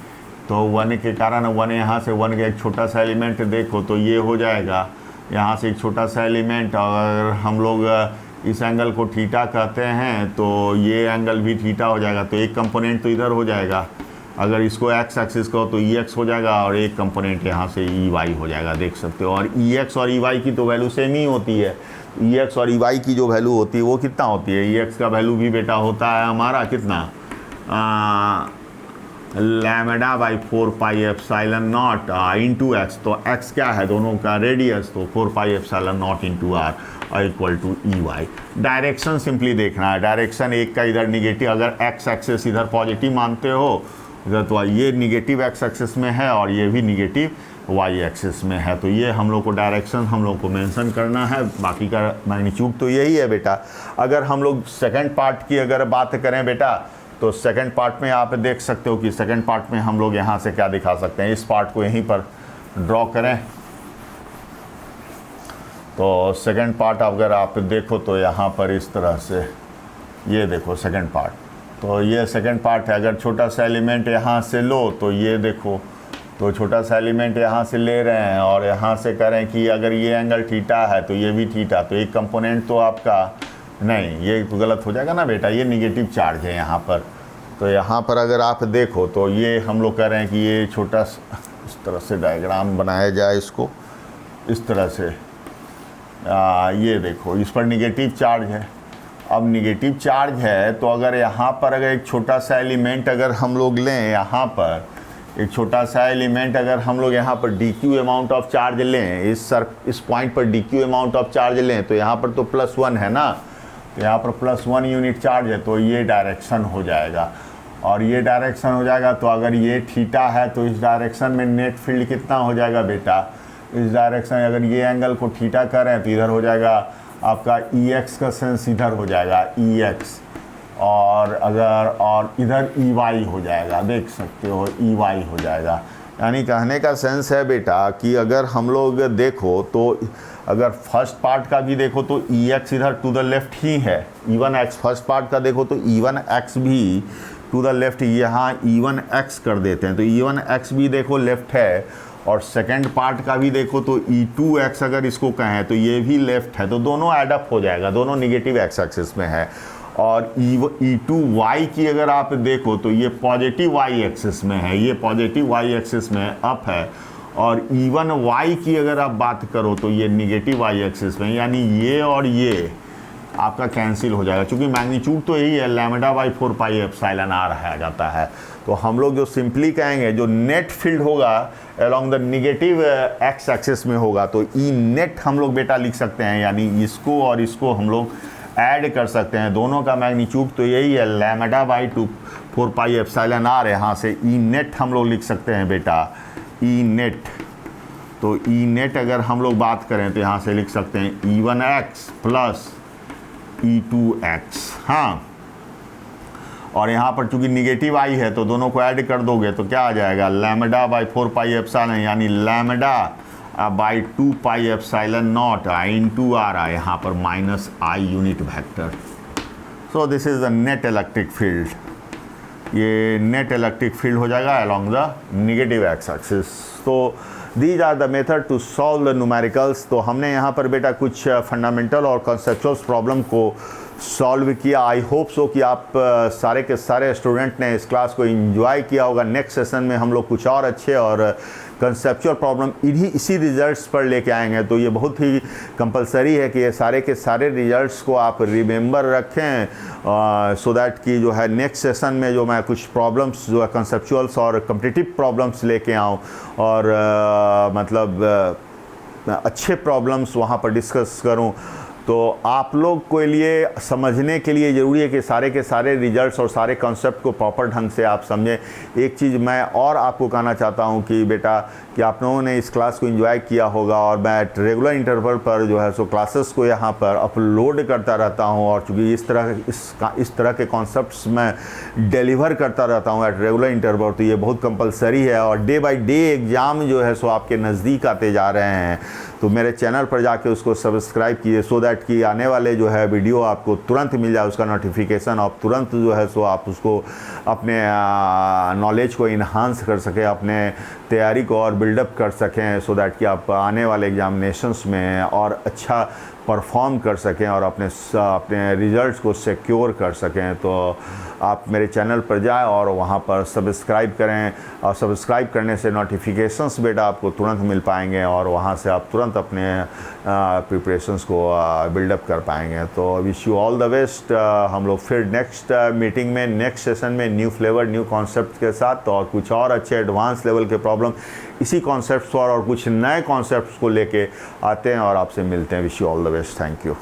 Speaker 1: तो 1 के कारण 1 यहाँ से 1 का एक छोटा सा एलिमेंट देखो तो ये हो जाएगा, यहाँ से एक छोटा सा एलिमेंट, अगर हम लोग इस एंगल को थीटा कहते हैं तो ये एंगल भी थीटा हो जाएगा, तो एक कंपोनेंट तो इधर हो जाएगा, अगर इसको एक्स एक्सिस कहो तो ई एक्स हो जाएगा और एक कंपोनेंट यहाँ से ई वाई हो जाएगा, देख सकते हो। और ई एक्स और ई वाई की तो वैल्यू सेम ही होती है, ई एक्स और ई वाई की जो वैल्यू होती है वो कितना होती है, ई एक्स का वैल्यू भी बेटा होता है हमारा कितना, lambda by 4 pi epsilon not into x, तो एक्स क्या है दोनों का रेडियस, तो 4 pi epsilon not into are और equal to E Y. Direction simply देखना है, डायरेक्शन एक का इधर निगेटिव, अगर एक्स एक्सिस इधर पॉजिटिव मानते हो इधर, तो ये निगेटिव एक्स एक्सिस में है और ये भी निगेटिव वाई एक्सिस में है, तो ये हम लोग को डायरेक्शन हम लोग को मेंशन करना है, बाकी का मैग्नीट्यूड तो यही है बेटा। अगर हम लोग सेकंड पार्ट की अगर बात करें बेटा, तो सेकंड पार्ट में आप देख सकते हो कि सेकंड पार्ट में हम लोग यहाँ से क्या दिखा सकते हैं, इस पार्ट को यहीं पर ड्रॉ करें, तो सेकंड पार्ट अगर आप देखो तो यहाँ पर इस तरह से ये देखो सेकंड पार्ट, तो ये सेकंड पार्ट है। अगर छोटा सा एलिमेंट यहाँ से लो तो ये देखो, तो छोटा सा एलिमेंट यहाँ से ले रहे हैं और यहाँ से करें कि अगर ये एंगल थीटा है तो ये भी थीटा, तो एक कंपोनेंट तो आपका नहीं, ये तो गलत हो जाएगा ना बेटा, ये निगेटिव चार्ज है यहाँ पर, तो यहाँ पर अगर आप देखो तो ये हम लोग कह रहे हैं कि ये छोटा इस तरह से डायग्राम बनाया जाए इसको इस तरह से, ये देखो इस पर निगेटिव चार्ज है। अब निगेटिव चार्ज है तो अगर यहाँ पर अगर एक छोटा सा एलिमेंट अगर हम लोग लें, यहाँ पर एक छोटा सा एलिमेंट अगर हम लोग यहाँ पर D Q amount of charge लें, इस पॉइंट पर D Q amount of charge लें, तो यहाँ पर तो +1 है ना, तो यहाँ पर +1 यूनिट चार्ज है, तो ये डायरेक्शन हो जाएगा और ये डायरेक्शन हो जाएगा। तो अगर ये थीटा है तो इस डायरेक्शन में नेट फील्ड कितना हो जाएगा बेटा, इस डायरेक्शन अगर ये एंगल को थीटा करें तो इधर हो जाएगा आपका ई एक्स का सेंस इधर हो जाएगा ई एक्स, और इधर ई वाई हो जाएगा, देख सकते हो ई वाई हो जाएगा। यानी कहने का सेंस है बेटा कि अगर हम लोग देखो तो अगर फर्स्ट पार्ट का भी देखो तो ई एक्स इधर टू द लेफ्ट ही है, E1 एक्स फर्स्ट पार्ट का देखो तो E1 एक्स भी टू द लेफ्ट, यहाँ E1 एक्स कर देते हैं तो E1 एक्स भी देखो लेफ्ट है, और सेकंड पार्ट का भी देखो तो E2 एक्स अगर इसको कहें तो ये भी लेफ्ट है, तो दोनों एडअप हो जाएगा, दोनों निगेटिव एक्स एक्सिस में है। और E2 वाई की अगर आप देखो तो ये पॉजिटिव वाई एक्सिस में है, ये पॉजिटिव वाई एक्सिस में अप है, और E1 वाई की अगर आप बात करो तो ये निगेटिव वाई एक्सिस में, यानी ये और ये आपका कैंसिल हो जाएगा, क्योंकि मैग्नीट्यूड तो यही है, lambda by 4 pi epsilon R है जाता है। तो हम लोग जो सिंपली कहेंगे जो नेट फील्ड होगा along the negative x axis में होगा, तो ई नेट हम लोग बेटा लिख सकते हैं, यानी इसको और इसको हम लोग ऐड कर सकते हैं, दोनों का मैग्नीट्यूड तो यही है, lambda by 4 pi epsilon R, यहाँ से ई नेट हम लोग लिख सकते हैं बेटा, ई नेट। तो ई नेट अगर हम लोग बात करें तो यहाँ से लिख सकते हैं E1 x plus E2 x, हाँ, और यहाँ पर चूंकि निगेटिव आई है तो दोनों को ऐड कर दोगे तो क्या आ जाएगा, लैम्डा बाई 4 पाई एप्सिलॉन, यानी lambda by 2 pi epsilon not into r, यहाँ पर -i unit vector. So this is the net electric field, ये नेट इलेक्ट्रिक फील्ड हो जाएगा along the negative x axis. तो these are the method to solve the numericals. तो हमने यहाँ पर बेटा कुछ फंडामेंटल और कॉन्सेप्चुअल प्रॉब्लम को सॉल्व किया। आई होप सो कि आप सारे के सारे स्टूडेंट ने इस क्लास को एंजॉय किया होगा। नेक्स्ट सेशन में हम लोग कुछ और अच्छे और कंसेप्चुअल प्रॉब्लम इसी रिजल्ट्स पर लेके आएंगे। तो ये बहुत ही कंपलसरी है कि ये सारे के सारे रिजल्ट्स को आप रिमेंबर रखें, सो दैट कि जो है नेक्स्ट सेशन में जो मैं कुछ प्रॉब्लम्स जो है कंसेप्चुअल्स और कॉम्पिटिटिव प्रॉब्लम्स लेके आऊँ, और मतलब अच्छे प्रॉब्लम्स वहाँ पर डिस्कस करूँ। तो आप लोग के लिए समझने के लिए ज़रूरी है कि सारे के सारे रिजल्ट्स और सारे कॉन्सेप्ट को प्रॉपर ढंग से आप समझें। एक चीज़ मैं और आपको कहना चाहता हूं कि बेटा कि आप लोगों ने इस क्लास को एंजॉय किया होगा, और मैं रेगुलर इंटरवल पर जो है सो क्लासेस को यहाँ पर अपलोड करता रहता हूं, और चूँकि इस तरह के कॉन्सेप्ट्स मैं डिलीवर करता रहता हूँ एट रेगुलर इंटरवल, तो ये बहुत कंपलसरी है। और डे बाई डे एग्ज़ाम जो है सो आपके नज़दीक आते जा रहे हैं। तो मेरे चैनल पर जाके उसको सब्सक्राइब कीजिए, सो दैट कि आने वाले जो है वीडियो आपको तुरंत मिल जाए, उसका नोटिफिकेशन आप तुरंत जो है सो आप उसको अपने नॉलेज को इन्हांस कर सकें, अपने तैयारी को और बिल्डअप कर सकें, सो दैट कि आप आने वाले एग्जामिनेशंस में और अच्छा परफॉर्म कर सकें और अपने रिजल्ट्स को सिक्योर कर सकें। तो आप मेरे चैनल पर जाएं और वहां पर सब्सक्राइब करें, और सब्सक्राइब करने से नोटिफिकेशंस बेटा आपको तुरंत मिल पाएंगे और वहां से आप तुरंत अपने प्रिपरेशंस को बिल्डअप कर पाएंगे। तो wish you all the best. हम लोग फिर नेक्स्ट मीटिंग में, नेक्स्ट सेशन में न्यू फ्लेवर, न्यू कॉन्सेप्ट के साथ और कुछ और अच्छे एडवांस लेवल के प्रॉब्लम इसी कॉन्सेप्ट्स और कुछ नए कॉन्सेप्ट्स को लेके आते हैं और आपसे मिलते हैं। Wish you all the best. Thank you.